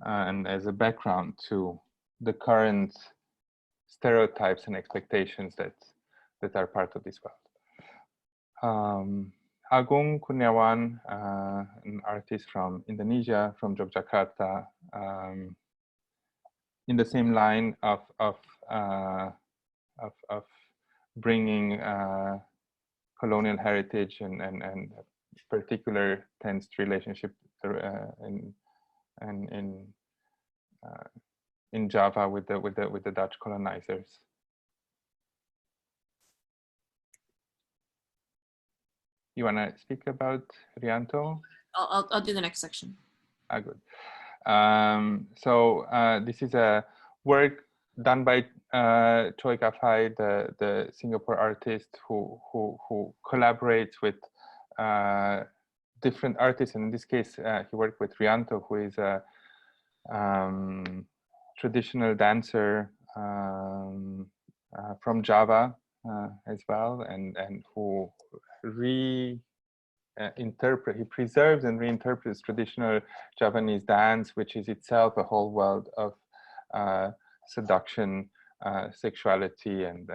and as a background to the current stereotypes and expectations that are part of this world. Agung Kurniawan, an artist from Indonesia, from Yogyakarta, in the same line of bringing colonial heritage and particular tensed relationship in Java with the Dutch colonizers. You want to speak about Rianto? I'll do the next section. Good. So this is a work done by Choy, the Singapore artist who collaborates with different artists, and in this case he worked with Rianto, who is a traditional dancer from Java as well, and who he preserves and reinterprets traditional Javanese dance, which is itself a whole world of seduction, sexuality, and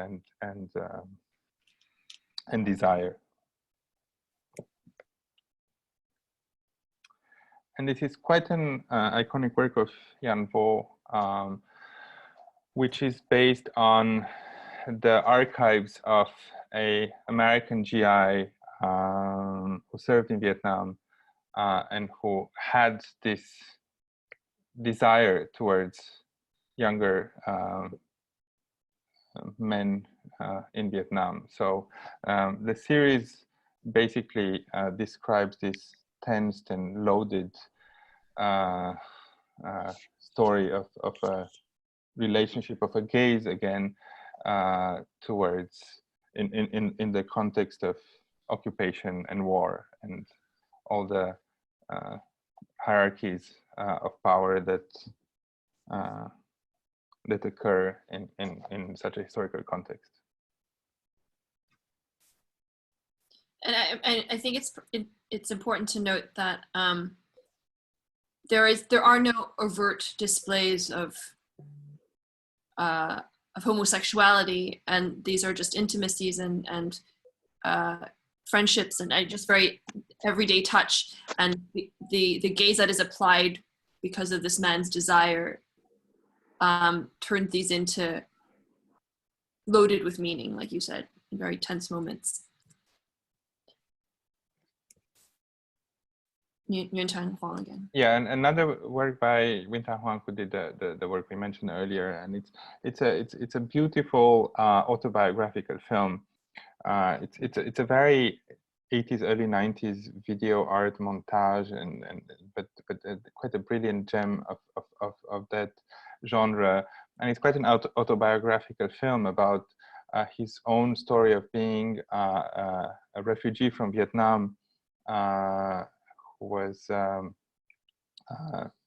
desire. And this is quite an iconic work of Jir-Bo, which is based on the archives of an American GI who served in Vietnam and who had this desire towards younger men in Vietnam. So the series basically describes this tensed and loaded story of a relationship, of a gaze again towards in the context of occupation and war and all the hierarchies of power that occur in such a historical context. And I think it's important to note that there are no overt displays of homosexuality, and these are just intimacies and friendships and just very everyday touch, and the gaze that is applied because of this man's desire turned these into loaded with meaning, like you said, in very tense moments. Nguyen Thanh Huang again. Yeah, and another work by Nguyen Thanh Huang, who did the work we mentioned earlier, and it's a beautiful autobiographical film. It's a very 80s, early 90s video art montage, but quite a brilliant gem of that genre, and it's quite an autobiographical film about his own story of being a refugee from Vietnam. Who was a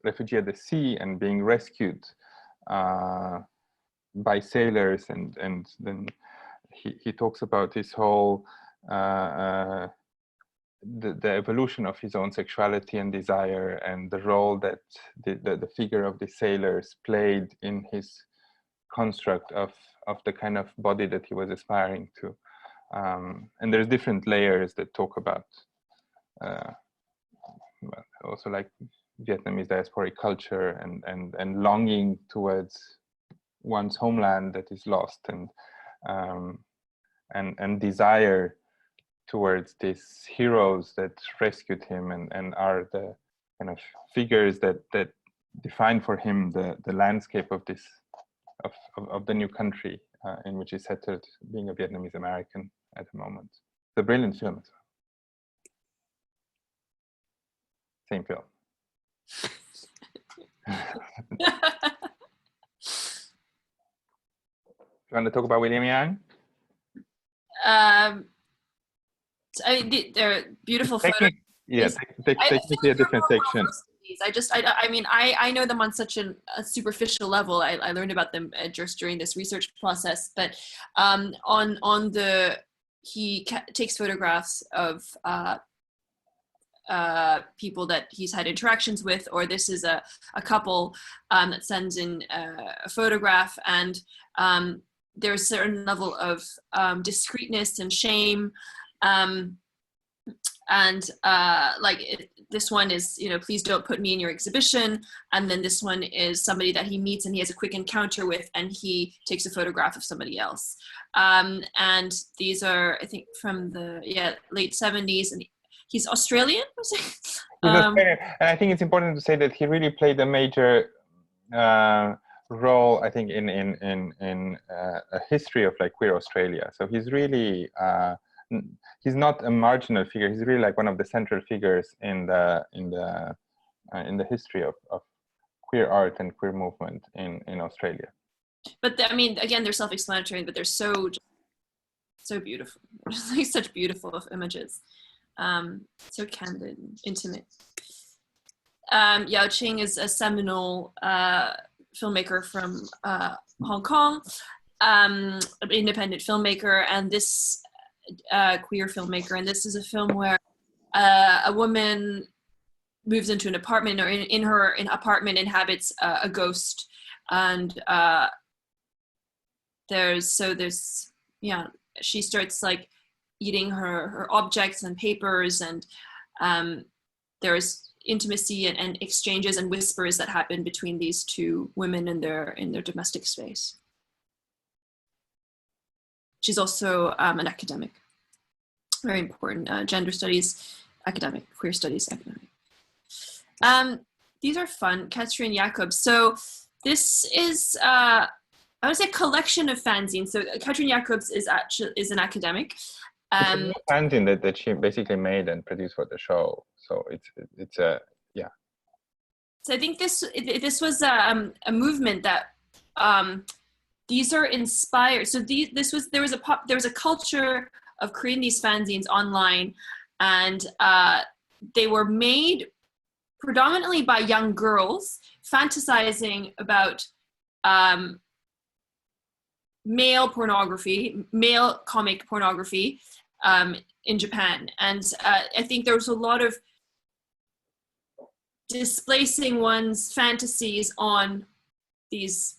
refugee at the sea and being rescued by sailors, and then he talks about his whole the evolution of his own sexuality and desire, and the role that the figure of the sailors played in his construct of the kind of body that he was aspiring to. And there's different layers that talk about also like Vietnamese diasporic culture and longing towards one's homeland that is lost, and desire towards these heroes that rescued him and are the kind of figures that define for him the landscape of this of the new country in which he's settled, being a Vietnamese American at the moment. It's a brilliant film as well. Same film. You want to talk about William Yang? I mean, they're beautiful photos. Yeah, technically a different section. I know them on such a superficial level. I learned about them just during this research process, but he takes photographs of people that he's had interactions with, or this is a couple that sends in a photograph, and there's a certain level of discreetness and shame And this one is, please don't put me in your exhibition. And then this one is somebody that he meets and he has a quick encounter with, and he takes a photograph of somebody else. And these are, I think, from the late 70s, and he's Australian. He's Australian. And I think it's important to say that he really played a major role, I think, in a history of like queer Australia. So he's really he's not a marginal figure. He's really like one of the central figures in the history of queer art and queer movement in Australia. But I mean, again, they're self-explanatory, but they're so beautiful. Like such beautiful images, so candid, intimate. Yao Qing is a seminal filmmaker from Hong Kong, an independent filmmaker, and this queer filmmaker. And this is a film where a woman moves into an apartment, or in her apartment inhabits a ghost, and she starts like eating her objects and papers, and there's intimacy and exchanges and whispers that happen between these two women in their domestic space. She's also an academic, very important, gender studies academic, queer studies academic. These are fun. Katrien Jacobs. So this is I would say a collection of fanzines. So Katrien Jacobs is an academic. It's a fanzine that she basically made and produced for the show. So it's a yeah. So I think this was a movement that these are inspired. So there was a culture of creating these fanzines online, and they were made predominantly by young girls fantasizing about male pornography, male comic pornography in Japan. And I think there was a lot of displacing one's fantasies on these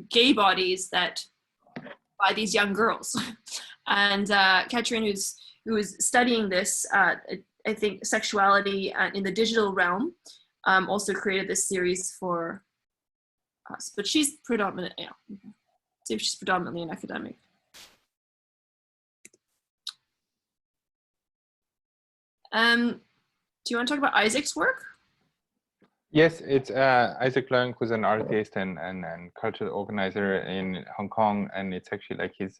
gay bodies that by these young girls. And Katrien, who is studying this, I think, sexuality in the digital realm, also created this series for us. But she's predominantly an academic. Do you want to talk about Isaac's work? Yes, it's Isaac Leung, who's an artist and cultural organizer in Hong Kong, and it's actually like his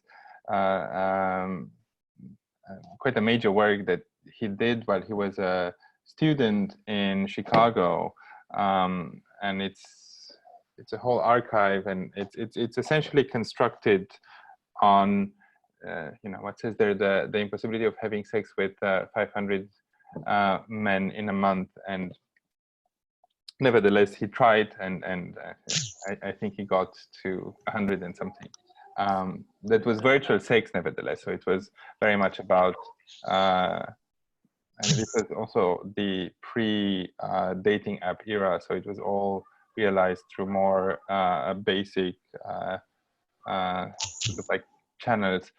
quite a major work that he did while he was a student in Chicago, and it's a whole archive, and it's essentially constructed on what says there, the impossibility of having sex with 500 men in a month, and nevertheless he tried, and I think he got to 100 and something. That was virtual sex, nevertheless. So it was very much about, and this was also the pre-dating app era. So it was all realized through more basic sort of like channels.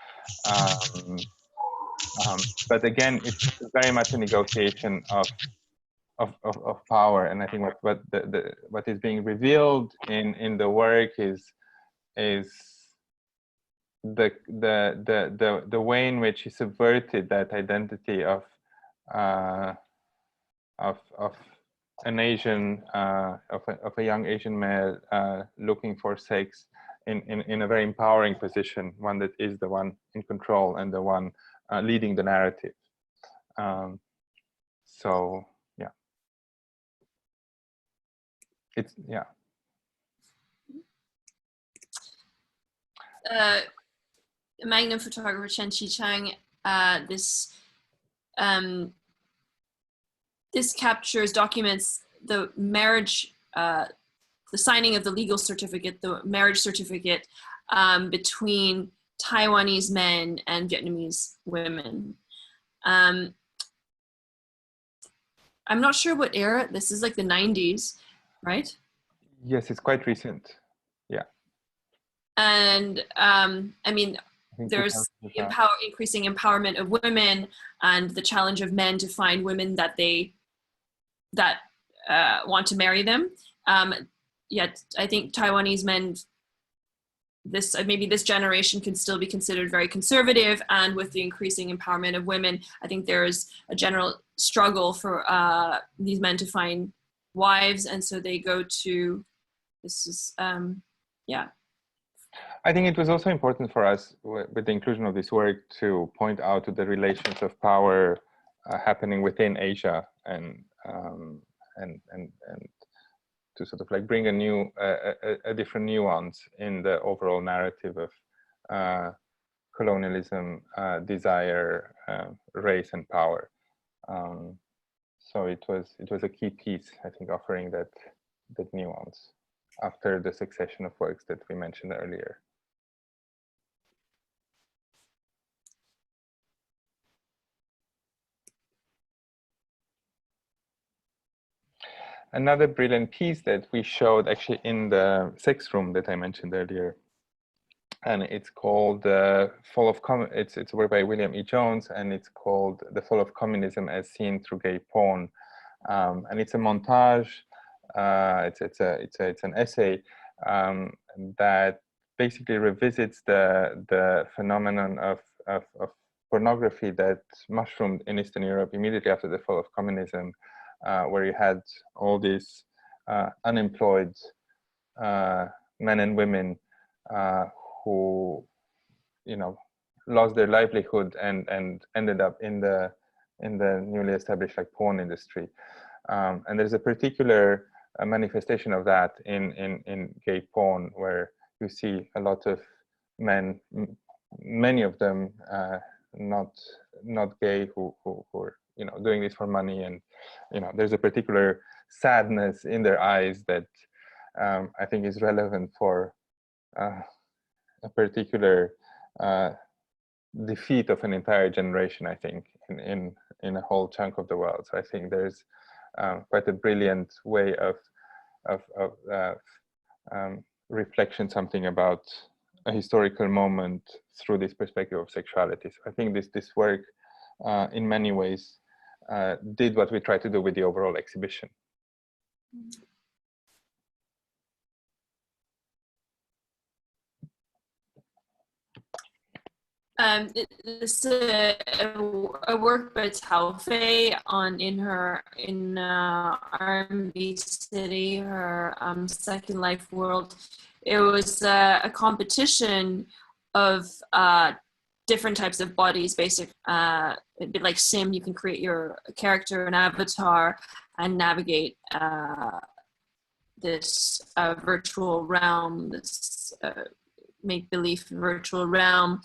But again, it's very much a negotiation of power. And I think what is being revealed in the work is the way in which he subverted that identity of an Asian of a young Asian male looking for sex in a very empowering position, one that is the one in control and the one leading the narrative. So yeah, it's yeah. Magnum photographer Chien-Chi, this documents the marriage, the signing of the legal certificate, the marriage certificate between Taiwanese men and Vietnamese women. I'm not sure what era. This is like the 90s, right? Yes, it's quite recent. Yeah. And I mean, there's the increasing empowerment of women and the challenge of men to find women that want to marry them. Yet I think Taiwanese men, maybe this generation can still be considered very conservative, and with the increasing empowerment of women, I think there is a general struggle for these men to find wives, and so they go to yeah. I think it was also important for us with the inclusion of this work to point out to the relations of power happening within Asia, and to sort of like bring a different nuance in the overall narrative of colonialism, desire, race, and power. So it was a key piece, I think, offering that nuance after the succession of works that we mentioned earlier. Another brilliant piece that we showed actually in the sex room that I mentioned earlier, and it's called Fall of it's a work by William E. Jones, and it's called The Fall of Communism as Seen Through Gay Porn, and it's a montage. It's an essay that basically revisits the phenomenon of pornography that mushroomed in Eastern Europe immediately after the fall of communism, where you had all these unemployed men and women who, lost their livelihood and ended up in the newly established like porn industry. And there's a particular manifestation of that in gay porn, where you see a lot of men, many of them not gay, who are doing this for money, and there's a particular sadness in their eyes that I think is relevant for a particular defeat of an entire generation, I think, in a whole chunk of the world. So I think there's quite a brilliant way of reflection, something about a historical moment through this perspective of sexuality. So I think this work in many ways did what we tried to do with the overall exhibition. This is a work by Tao Fei in R&B City, her Second Life World. It was a competition of different types of bodies. It'd be like Sim. You can create your character, an avatar, and navigate this virtual realm, this make-believe virtual realm.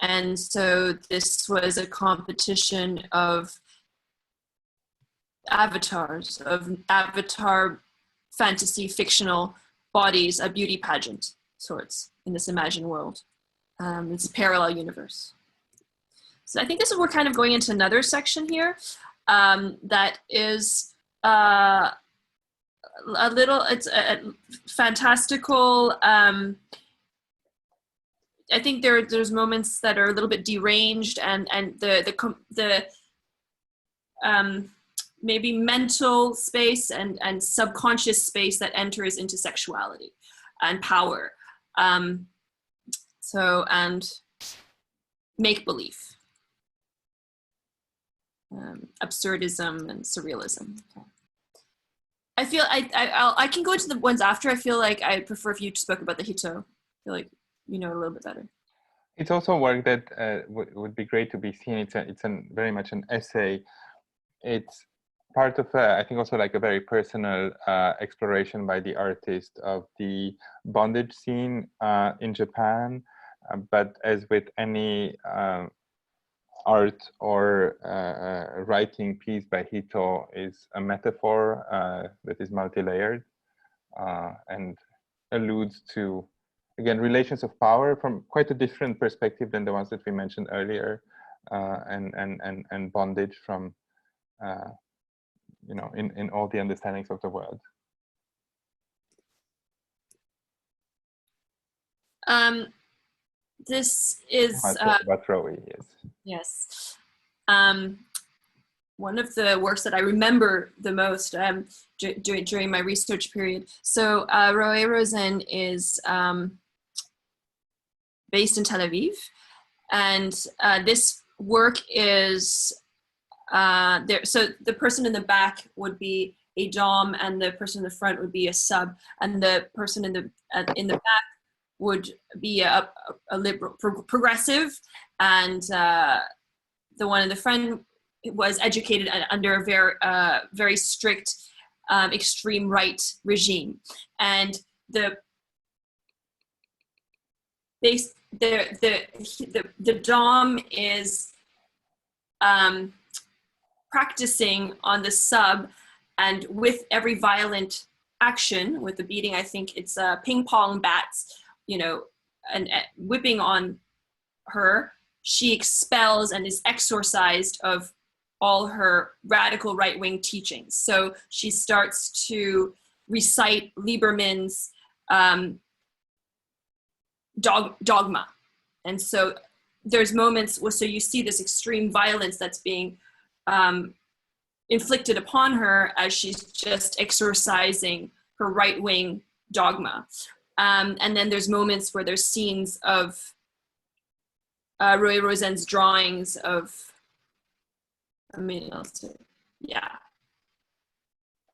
And so this was a competition of avatars, of avatar fantasy fictional bodies, a beauty pageant sorts in this imagined world. It's a parallel universe. So I think this is, we're kind of going into another section here that is a little, it's a fantastical, I think there's moments that are a little bit deranged, and the maybe mental space and subconscious space that enters into sexuality and power. And make-believe, absurdism and surrealism. Okay. I feel I can go into the ones after. I feel like I prefer if you spoke about the Hito. I feel like you know it a little bit better. It's also work that would be great to be seen. It's very much an essay. It's part of I think also like a very personal exploration by the artist of the bondage scene in Japan. But as with any art or writing piece by Hito, is a metaphor that is multi-layered and alludes to, again, relations of power from quite a different perspective than the ones that we mentioned earlier, and bondage from, in all the understandings of the world. this is about Roe, yes. yes. One of the works that I remember the most during my research period. So Roe Rosen is based in Tel Aviv, and this work is there. So the person in the back would be a dom, and the person in the front would be a sub, and the person in the back would be a liberal, progressive, and the one in the front was educated under a very strict extreme right regime, and the dom is practicing on the sub, and with every violent action, with the beating, I think it's ping pong bats, and whipping on her, she expels and is exorcised of all her radical right-wing teachings. So she starts to recite Lieberman's dogma. And so there's moments so you see this extreme violence that's being inflicted upon her as she's just exorcising her right-wing dogma. And then there's moments where there's scenes of Roy Rosen's drawings of,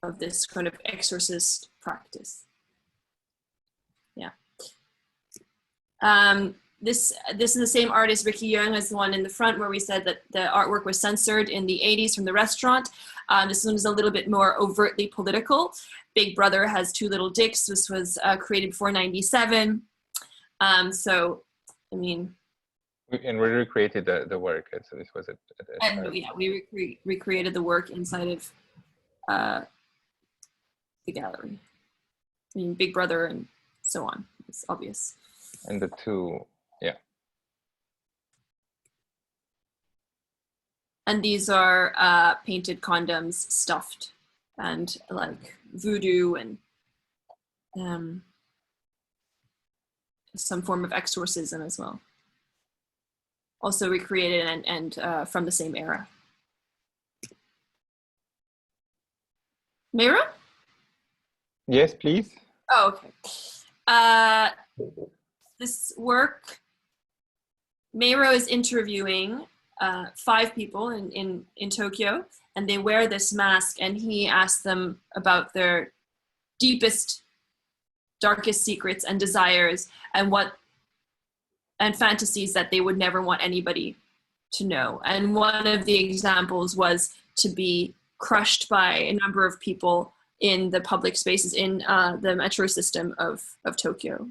of this kind of exorcist practice. Yeah. This is the same artist, Ricky Young, as the one in the front where we said that the artwork was censored in the 80s from the restaurant. This one is a little bit more overtly political. Big Brother has two little dicks. This was created before 97. So, I mean. And we recreated the work. So this was we recreated the work inside of the gallery. I mean, Big Brother and so on. It's obvious. And the two, yeah. And these are painted condoms stuffed, and like voodoo and some form of exorcism as well. Also recreated and from the same era. Meira? Yes, please. Oh, okay. This work, Meiro is interviewing 5 people in Tokyo, and they wear this mask, and he asks them about their deepest, darkest secrets and desires and fantasies that they would never want anybody to know. And one of the examples was to be crushed by a number of people in the public spaces in the metro system of Tokyo.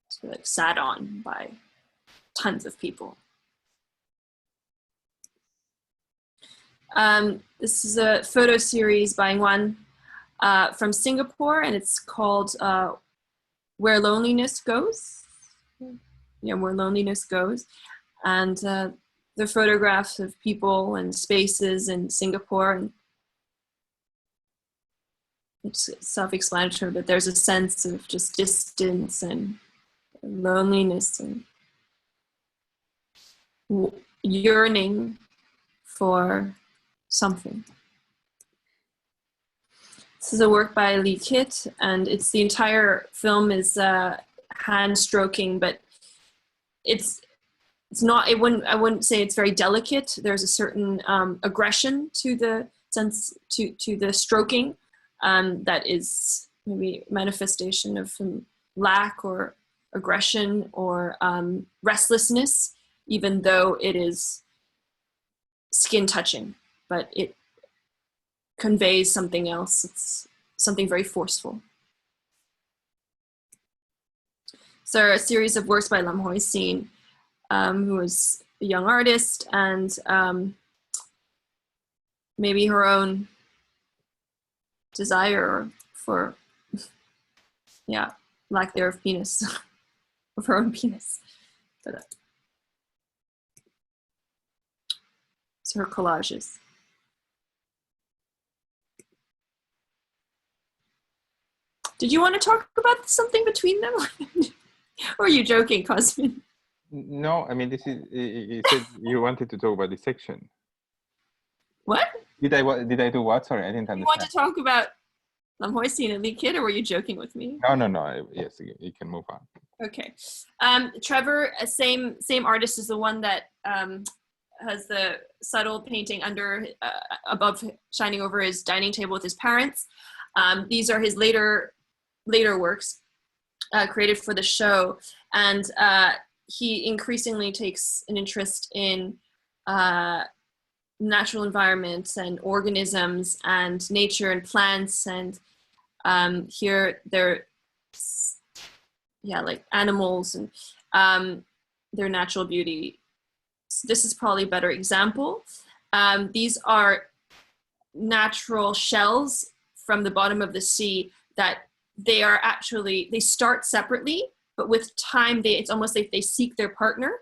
So like sat on by tons of people. This is a photo series by Nguyen from Singapore, and it's called Where Loneliness Goes. Yeah, Where Loneliness Goes. And the photographs of people and spaces in Singapore, and it's self-explanatory, but there's a sense of just distance and loneliness and yearning for something. This is a work by Lee Kit, and it's the entire film is hand stroking, but it's not. I wouldn't say it's very delicate. There's a certain aggression to the sense to the stroking that is maybe manifestation of some lack or aggression or restlessness, even though it is skin touching, but it conveys something else. It's something very forceful. So a series of works by Lam Hoi-sin, who was a young artist, and maybe her own desire for, lack thereof penis, of her own penis. But, so her collages. Did you want to talk about something between them? Or are you joking, Cosmin? No, I mean, this is, you said you wanted to talk about this section. What? Did I do what? Sorry, I didn't understand. You want to talk about Hoi-sin and Lee Kid, or were you joking with me? No. Yes, you can move on. Okay. Trevor, same artist is the one that has the subtle painting above, shining over his dining table with his parents. These are his later works created for the show, and he increasingly takes an interest in natural environments and organisms and nature and plants, and here they're like animals and their natural beauty. So this is probably a better example. These are natural shells from the bottom of the sea that they start separately, but with time it's almost like they seek their partner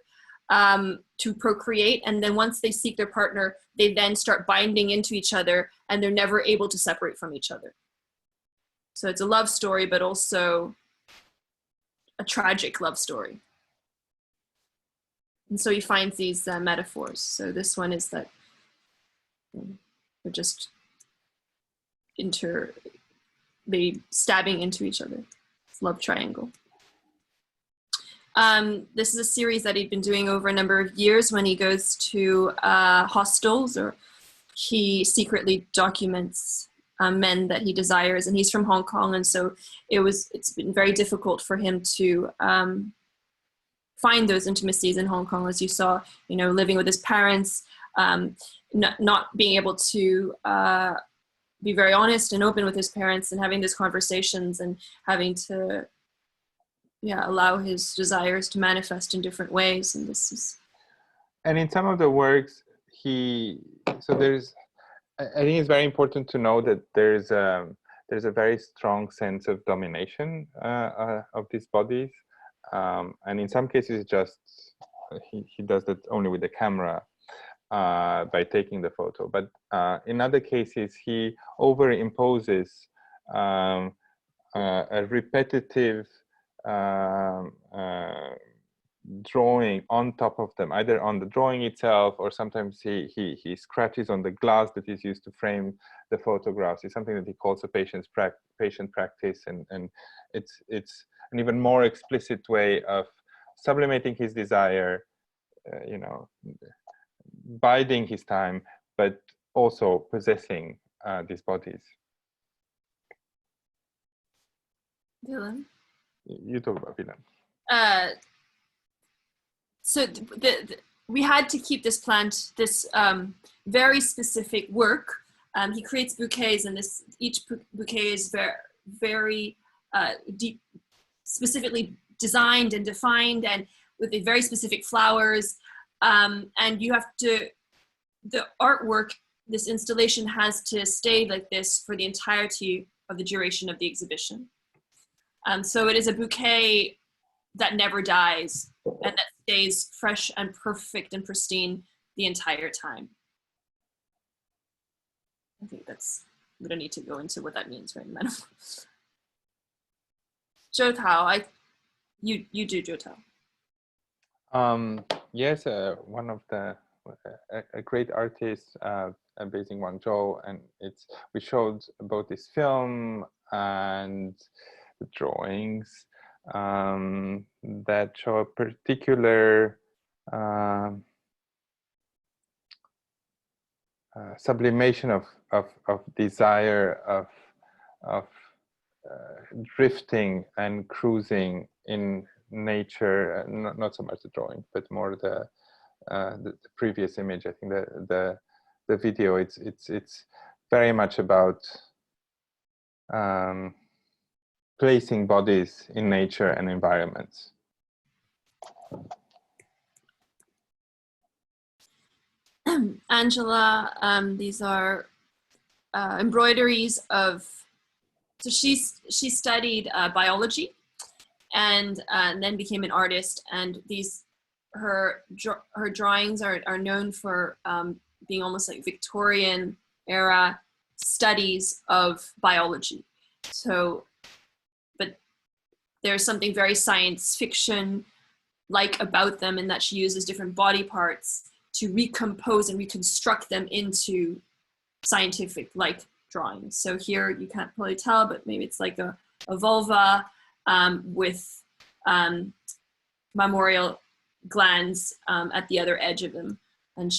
to procreate, and then once they seek their partner, they then start binding into each other, and they're never able to separate from each other. So it's a love story, but also a tragic love story. And so he finds these metaphors. So this one is that they're just stabbing into each other. It's love triangle. This is a series that he'd been doing over a number of years. When he goes to hostels, or he secretly documents men that he desires, and he's from Hong Kong, and so it's been very difficult for him to find those intimacies in Hong Kong, as you saw, living with his parents, not being able to be very honest and open with his parents, and having these conversations, and having to allow his desires to manifest in different ways. And this is, and in some of the works, I think it's very important to know that there's a very strong sense of domination of these bodies, and in some cases, just he does that only with the camera by taking the photo. But in other cases, he overimposes a repetitive drawing on top of them, either on the drawing itself, or sometimes he scratches on the glass that is used to frame the photographs. It's something that he calls a patient practice, and it's an even more explicit way of sublimating his desire, biding his time, but also possessing these bodies. Dylan? You talk about Dylan. So we had to keep this plant, this very specific work. He creates bouquets, and each bouquet is very deep, specifically designed and defined, and with very specific flowers. And you have to, the artwork, this installation has to stay like this for the entirety of the duration of the exhibition. So it is a bouquet that never dies, and that stays fresh and perfect and pristine the entire time. I think we don't need to go into what that means right now. Zhou Tao, you do Zhou Tao. Yes, one of a great artist based in Guangzhou, and we showed both this film and the drawings that show a particular sublimation of desire, of drifting and cruising in nature. Not so much the drawing, but more the previous image. I think the video. It's very much about placing bodies in nature and environments. Angela, these are embroideries of. So she studied biology, and then became an artist. And her drawings are known for being almost like Victorian era studies of biology. So, but there's something very science fiction like about them, in that she uses different body parts to recompose and reconstruct them into scientific like drawings. So here you can't probably tell, but maybe it's like a vulva with mammalian glands at the other edge of them. And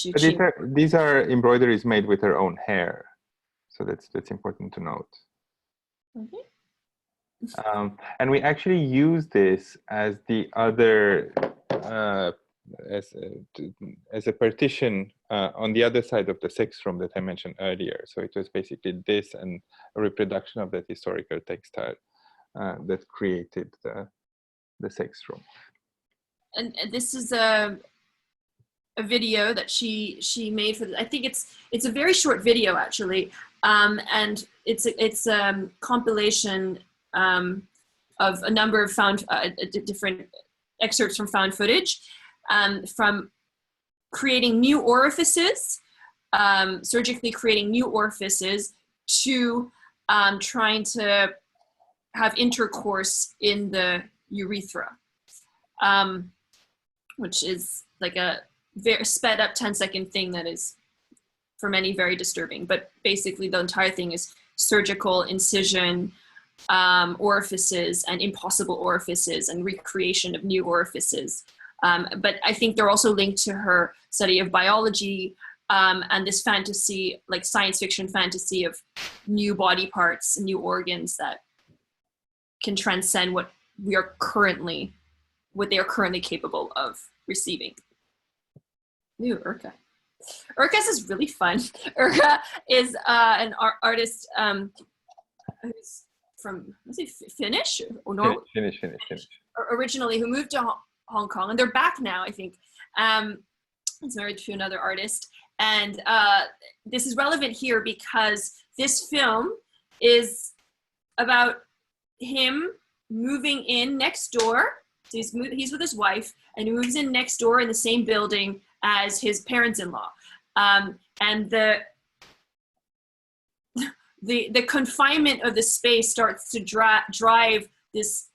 these are embroideries made with her own hair, so that's important to note. Okay. And we actually use this as the other as a partition on the other side of the sex room that I mentioned earlier. So it was basically this and a reproduction of that historical textile that created the sex room. And this is a video that she made for I think it's a very short video actually, and it's a compilation of a number of found different excerpts from found footage, from creating new orifices, surgically creating new orifices, to trying to have intercourse in the urethra, which is like a very sped up 10-second thing that is for many very disturbing. But basically the entire thing is surgical incision, orifices and impossible orifices and recreation of new orifices. But I think they're also linked to her study of biology, and this fantasy, like science fiction fantasy of new body parts, new organs that can transcend what they are currently capable of receiving. Ooh, Urka. Urka's is really fun. Urka is an artist who's from, let's say, Finnish or Norway? Finnish. Originally, who moved to Hong Kong, and they're back now, I think. He's married to another artist. And this is relevant here because this film is about him moving in next door. So he's with his wife, and he moves in next door in the same building as his parents-in-law. And the confinement of the space starts to drive this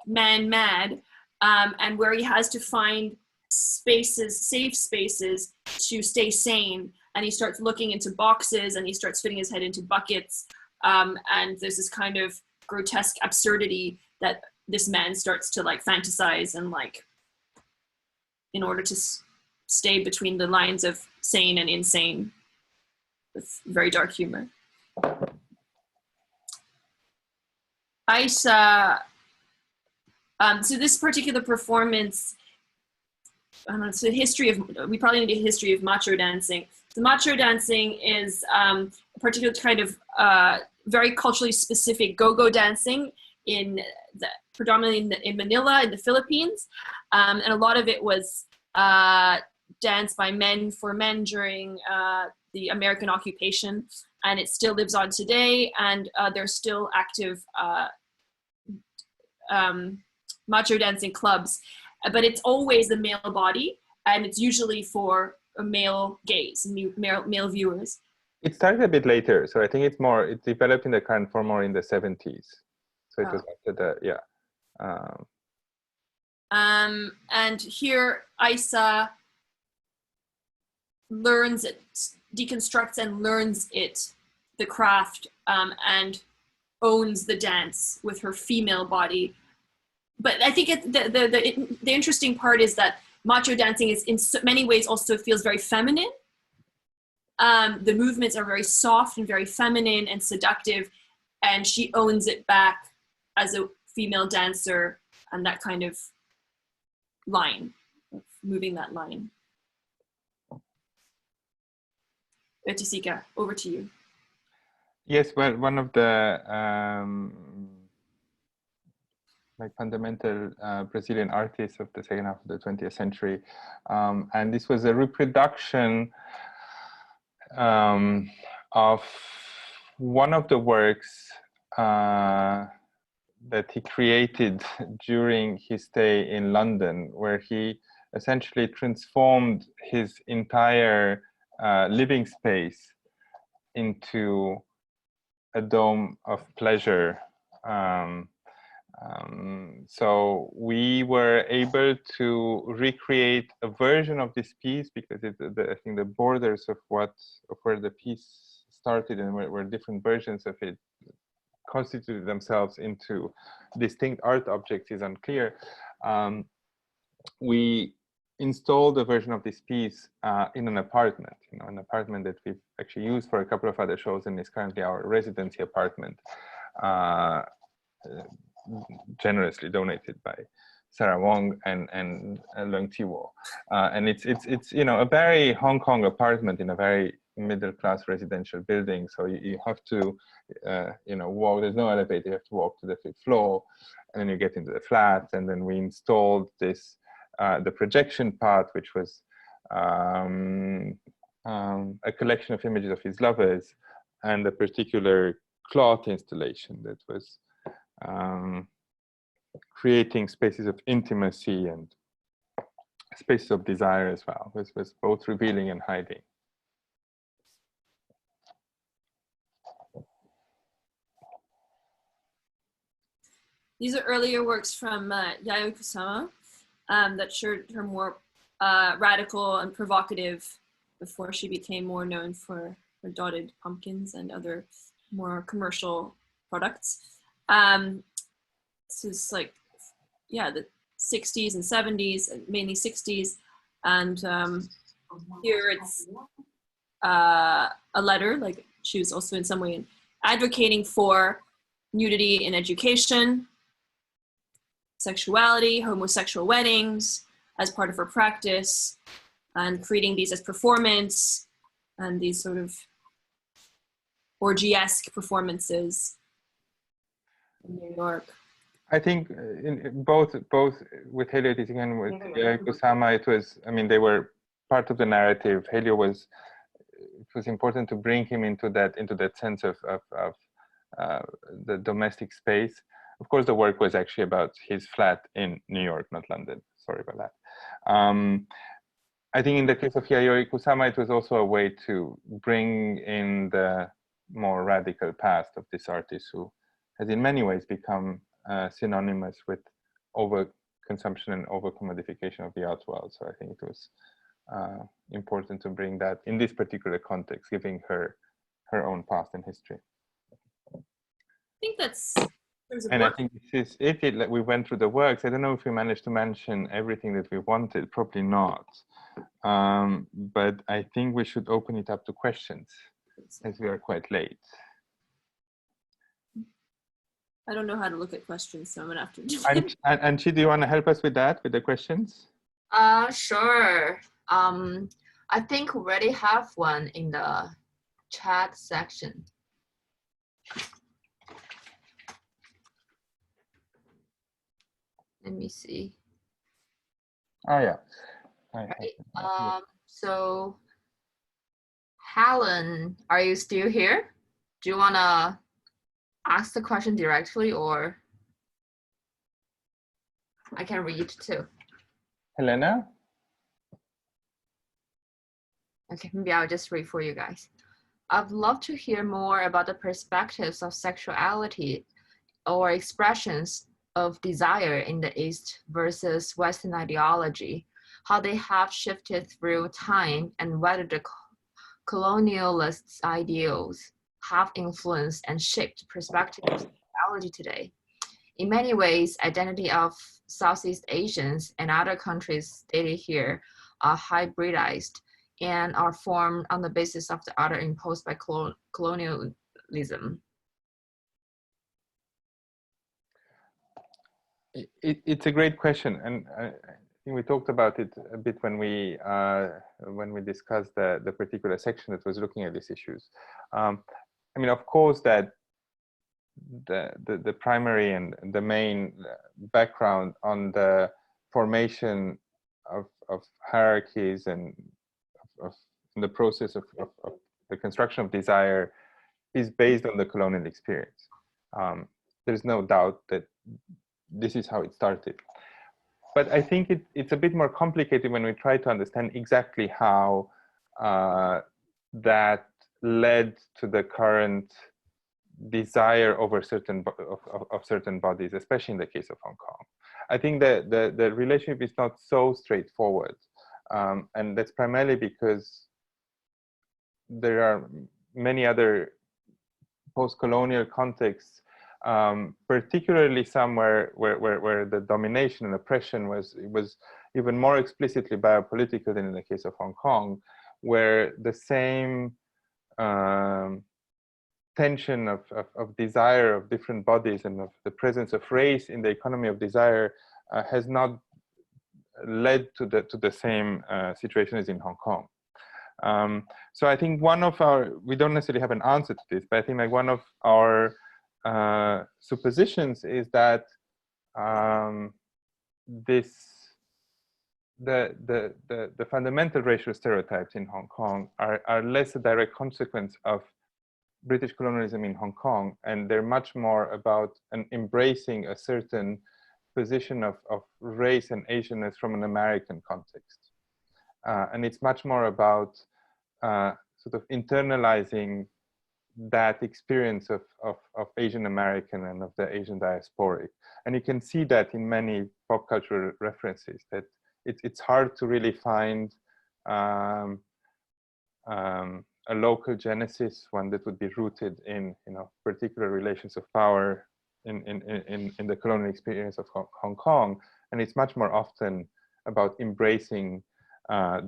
man mad, and where he has to find safe spaces to stay sane. And he starts looking into boxes, and he starts fitting his head into buckets. And there's this kind of grotesque absurdity that this man starts to like fantasize, and like in order to stay between the lines of sane and insane, with very dark humor. Eisa, so this particular performance, I don't know, it's a history of, we probably need a history of macho dancing. The macho dancing is a particular kind of very culturally specific go-go dancing predominantly in Manila, in the Philippines. And a lot of it was danced by men for men during the American occupation. And it still lives on today, and there's still active macho dancing clubs, but it's always the male body, and it's usually for a male gaze, male viewers. It started a bit later, so I think it developed in the current form more in the 70s. So it was after the, yeah. And here Eisa learns it, deconstructs and learns it, the craft, and owns the dance with her female body. But I think the interesting part is that macho dancing is in so many ways also feels very feminine. The movements are very soft and very feminine and seductive, and she owns it back as a female dancer, and that kind of line, moving that line. Jessica, over to you. Yes, well, one of the like fundamental Brazilian artists of the second half of the 20th century, and this was a reproduction of one of the works that he created during his stay in London, where he essentially transformed his entire living space into a dome of pleasure. So we were able to recreate a version of this piece because I think the borders of where the piece started and where different versions of it constituted themselves into distinct art objects is unclear. We installed a version of this piece in an apartment, an apartment that we've actually used for a couple of other shows and is currently our residency apartment, generously donated by Sarah Wong and Leung Ti-wo. And it's a very Hong Kong apartment in a very middle-class residential building. So you have to walk. There's no elevator. You have to walk to the 5th floor, and then you get into the flat. And then we installed this the projection part, which was a collection of images of his lovers, and a particular cloth installation that was creating spaces of intimacy and spaces of desire as well. This was both revealing and hiding. These are earlier works from Yayoi Kusama that showed her more radical and provocative before she became more known for her dotted pumpkins and other more commercial products. This is like, yeah, the 60s and 70s, mainly 60s. And here it's a letter, like she was also in some way advocating for nudity in education, sexuality, homosexual weddings as part of her practice, and creating these as performance and these sort of orgy-esque performances in New York. I think in both with Helio and with Kusama, it was, I mean, they were part of the narrative. Helio it was important to bring him into that sense of the domestic space. Of course, the work was actually about his flat in New York, not London. Sorry about that. I think in the case of Yayoi Kusama, it was also a way to bring in the more radical past of this artist who has in many ways become synonymous with overconsumption and overcommodification of the art world. So I think it was important to bring that in this particular context, giving her own past and history. I think that's... And I think this is it. Like we went through the works. I don't know if we managed to mention everything that we wanted. Probably not. But I think we should open it up to questions, as we are quite late. I don't know how to look at questions, so I'm gonna have to do it. And Chi, do you want to help us with that, with the questions? Sure. I think we already have one in the chat section. Let me see. Oh yeah. Right. So Helen, are you still here? Do you wanna ask the question directly, or I can read too? Helena? Okay, maybe I'll just read for you guys. I'd love to hear more about the perspectives of sexuality or expressions of desire in the East versus Western ideology, how they have shifted through time, and whether the colonialists' ideals have influenced and shaped perspectives of sexuality today. In many ways, identity of Southeast Asians and other countries stated here are hybridized and are formed on the basis of the other imposed by colonialism. It's a great question, and I think we talked about it a bit when we discussed the particular section that was looking at these issues. I mean, of course, that the primary and the main background on the formation of hierarchies and of the process of the construction of desire is based on the colonial experience. There's no doubt that this is how it started. But I think it's a bit more complicated when we try to understand exactly how that led to the current desire over certain bodies, especially in the case of Hong Kong. I think that the relationship is not so straightforward. And that's primarily because there are many other post-colonial contexts, particularly somewhere where the domination and oppression was even more explicitly biopolitical than in the case of Hong Kong, where the same tension of desire of different bodies and of the presence of race in the economy of desire has not led to the same situation as in Hong Kong. So I think one of our, we don't necessarily have an answer to this, but I think like one of our suppositions is that the fundamental racial stereotypes in Hong Kong are less a direct consequence of British colonialism in Hong Kong, and they're much more about embracing a certain position of race and Asianness from an American context. And it's much more about sort of internalizing that experience of Asian American and of the Asian diasporic. And you can see that in many pop cultural references, that it's hard to really find a local genesis, one that would be rooted in particular relations of power in the colonial experience of Hong Kong. And it's much more often about embracing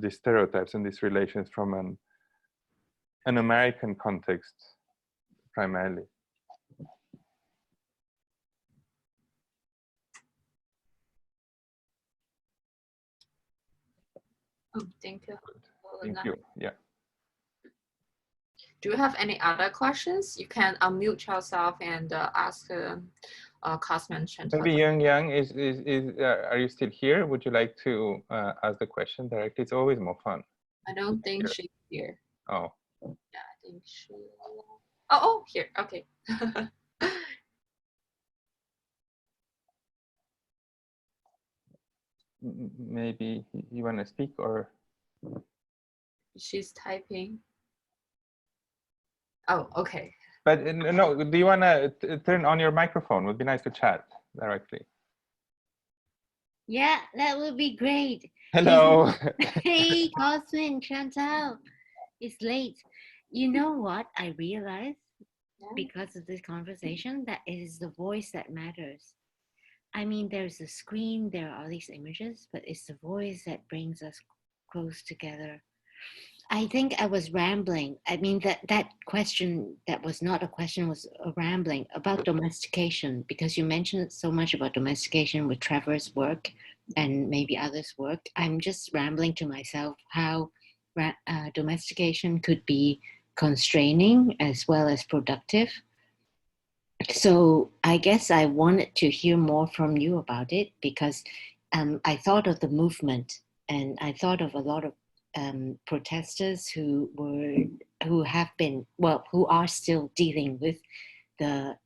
these stereotypes and these relations from an American context primarily. Oh, thank you. Thank you. Yeah. Do you have any other questions? You can unmute yourself and ask Cosman Chantal. Maybe Yang, are you still here? Would you like to ask the question directly? It's always more fun. I don't think she's here. Oh. Yeah, I think she. Oh, here. Okay. Maybe you want to speak, or? She's typing. Oh, okay. But no, do you want to turn on your microphone? It would be nice to chat directly. Yeah, that would be great. Hello. Hey, Cosman, Chantal. It's late. You know what I realized because of this conversation? That it is the voice that matters. I mean, there's a screen, there are all these images, but it's the voice that brings us close together. I think I was rambling. I mean, that question that was not a question was a rambling about domestication, because you mentioned so much about domestication with Trevor's work and maybe others' work. I'm just rambling to myself how domestication could be constraining as well as productive. So I guess I wanted to hear more from you about it, because I thought of the movement, and I thought of a lot of protesters who are still dealing with the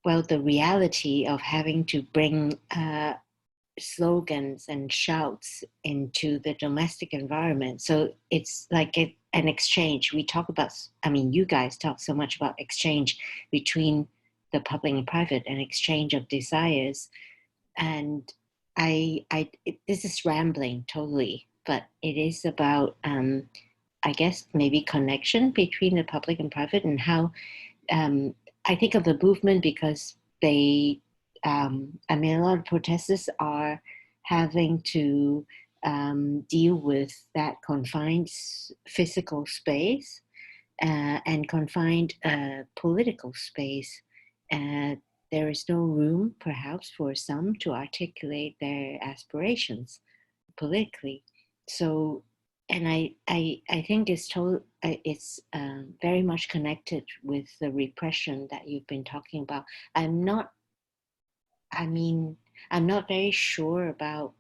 the reality of having to bring slogans and shouts into the domestic environment. So it's like an exchange. We talk about, I mean, you guys talk so much about exchange between the public and private, and exchange of desires. And this is rambling totally, but it is about, I guess, maybe connection between the public and private, and how I think of the movement because they, I mean, a lot of protesters are having to deal with that confined physical space and confined political space. There is no room, perhaps, for some to articulate their aspirations politically. So, and I think it's very much connected with the repression that you've been talking about. I'm not very sure about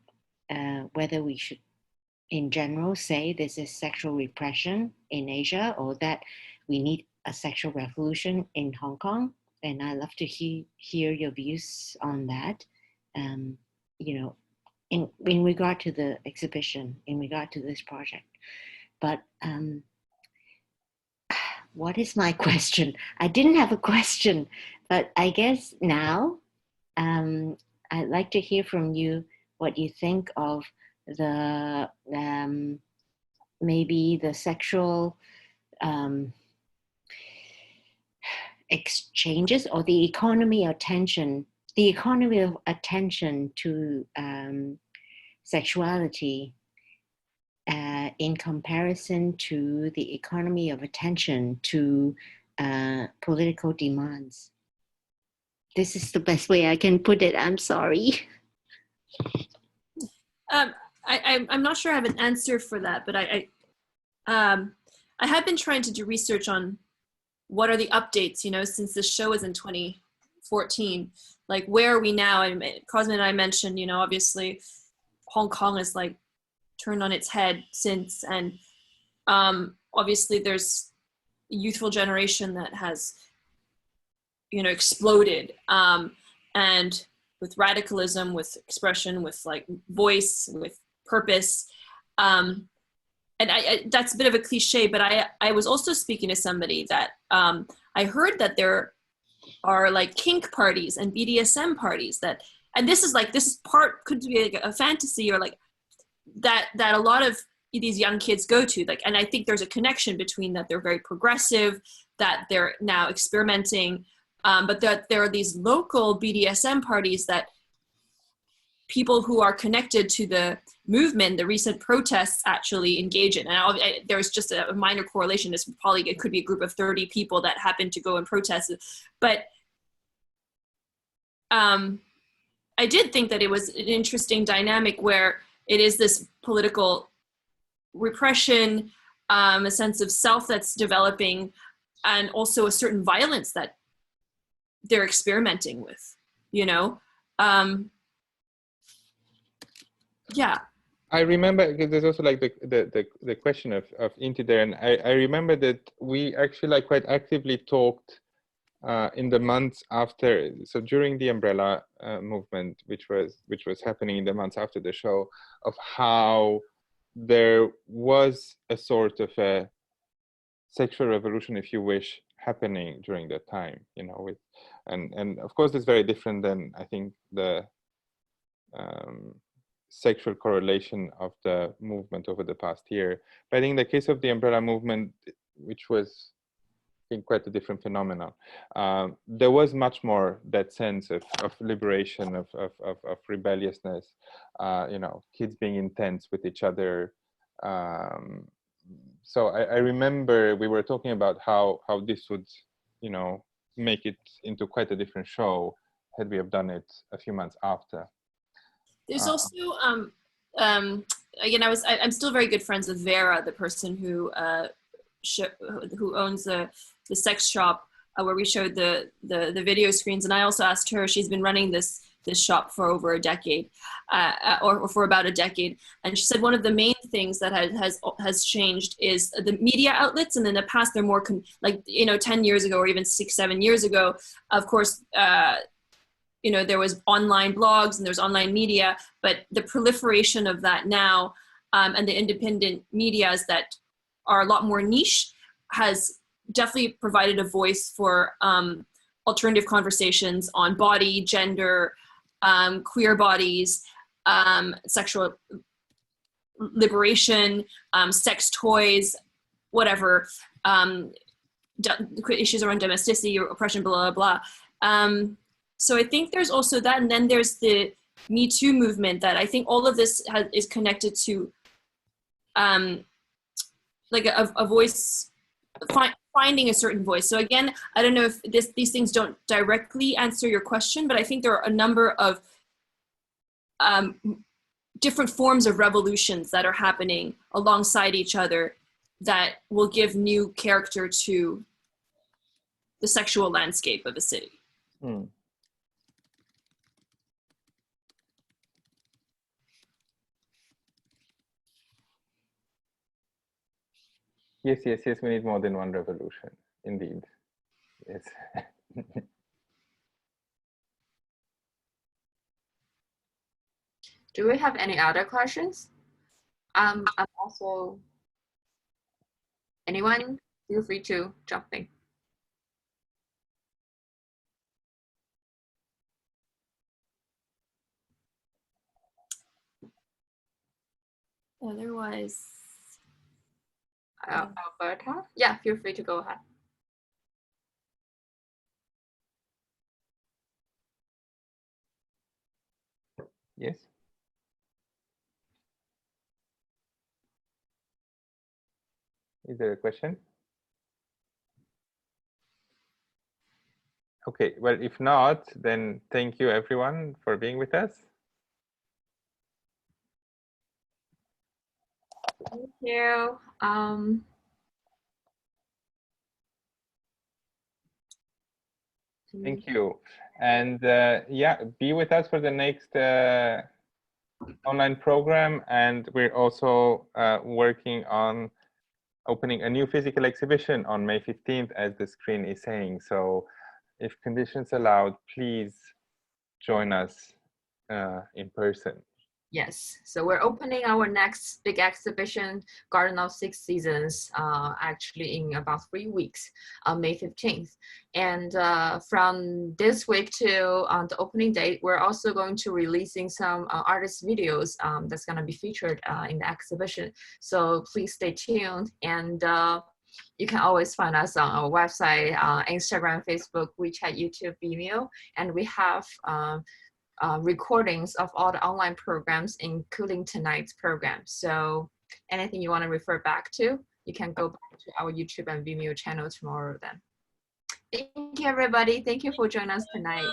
whether we should, in general, say this is sexual repression in Asia, or that we need a sexual revolution in Hong Kong. And I'd love to hear your views on that, you know, in regard to the exhibition, in regard to this project. But what is my question? I didn't have a question, but I guess now I'd like to hear from you what you think of the maybe the sexual exchanges or the economy of attention to sexuality in comparison to the economy of attention to political demands. This is the best way I can put it. I'm sorry. I'm not sure I have an answer for that, but I have been trying to do research on what are the updates, you know, since this show is in 2014. Like, where are we now? Cosmin and I mentioned, you know, obviously Hong Kong is like turned on its head since, and obviously there's a youthful generation that has, you know, exploded, and with radicalism, with expression, with like voice, with purpose. And that's a bit of a cliche, but I was also speaking to somebody that I heard that there are like kink parties and BDSM parties that, and this is part, could be like a fantasy or like that a lot of these young kids go to, like, and I think there's a connection between that. They're very progressive, that they're now experimenting, but that there are these local BDSM parties that people who are connected to the movement, the recent protests, actually engage in. And there's just a minor correlation. It could be a group of 30 people that happen to go and protest. But I did think that it was an interesting dynamic where it is this political repression, a sense of self that's developing, and also a certain violence that they're experimenting with, you know? Yeah. I remember, because there's also like the question of Inti there, and I remember that we actually like quite actively talked in the months after, so during the umbrella movement, which was happening in the months after the show, of how there was a sort of a sexual revolution, if you wish, happening during that time, you know, with and of course it's very different than I think the sexual correlation of the movement over the past year. But I think in the case of the umbrella movement, which was I think quite a different phenomenon, there was much more that sense of liberation, of rebelliousness, you know, kids being intense with each other. So I remember we were talking about how this would, you know, make it into quite a different show had we have done it a few months after. There's also, again, I'm still very good friends with Vera, the person who owns the sex shop where we showed the video screens. And I also asked her, she's been running this shop for over a decade, or for about a decade. And she said one of the main things that has changed is the media outlets. And in the past, they're more like, you know, 10 years ago or even 6-7 years ago, of course, you know, there was online blogs and there's online media, but the proliferation of that now, and the independent medias that are a lot more niche has definitely provided a voice for alternative conversations on body, gender, queer bodies, sexual liberation, sex toys, whatever, issues around domesticity or oppression, blah, blah, blah. So I think there's also that, and then there's the Me Too movement that I think all of this is connected to like a voice, finding a certain voice. So again, I don't know if these things don't directly answer your question, but I think there are a number of different forms of revolutions that are happening alongside each other that will give new character to the sexual landscape of a city. Hmm. Yes, we need more than one revolution, indeed. Yes. Do we have any other questions? I'm also, anyone, feel free to jump in. Otherwise, Alberta? Yeah, feel free to go ahead. Yes. Is there a question? Okay, well, if not, then thank you everyone for being with us. Thank you. Thank you. And yeah, be with us for the next online program. And we're also working on opening a new physical exhibition on May 15th, as the screen is saying. So if conditions allowed, please join us in person. Yes, so we're opening our next big exhibition, Garden of Six Seasons, actually in about 3 weeks, on May 15th. And from this week to the opening date, we're also going to releasing some artist videos that's going to be featured in the exhibition. So please stay tuned, and you can always find us on our website, Instagram, Facebook, WeChat, YouTube, Vimeo, and we have recordings of all the online programs, including tonight's program. So anything you want to refer back to, you can go back to our YouTube and Vimeo channel tomorrow then. Thank you, everybody. Thank you for joining us tonight.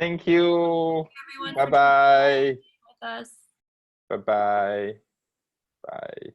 Thank you. Everyone, Bye-bye. with us. Bye-bye. Bye.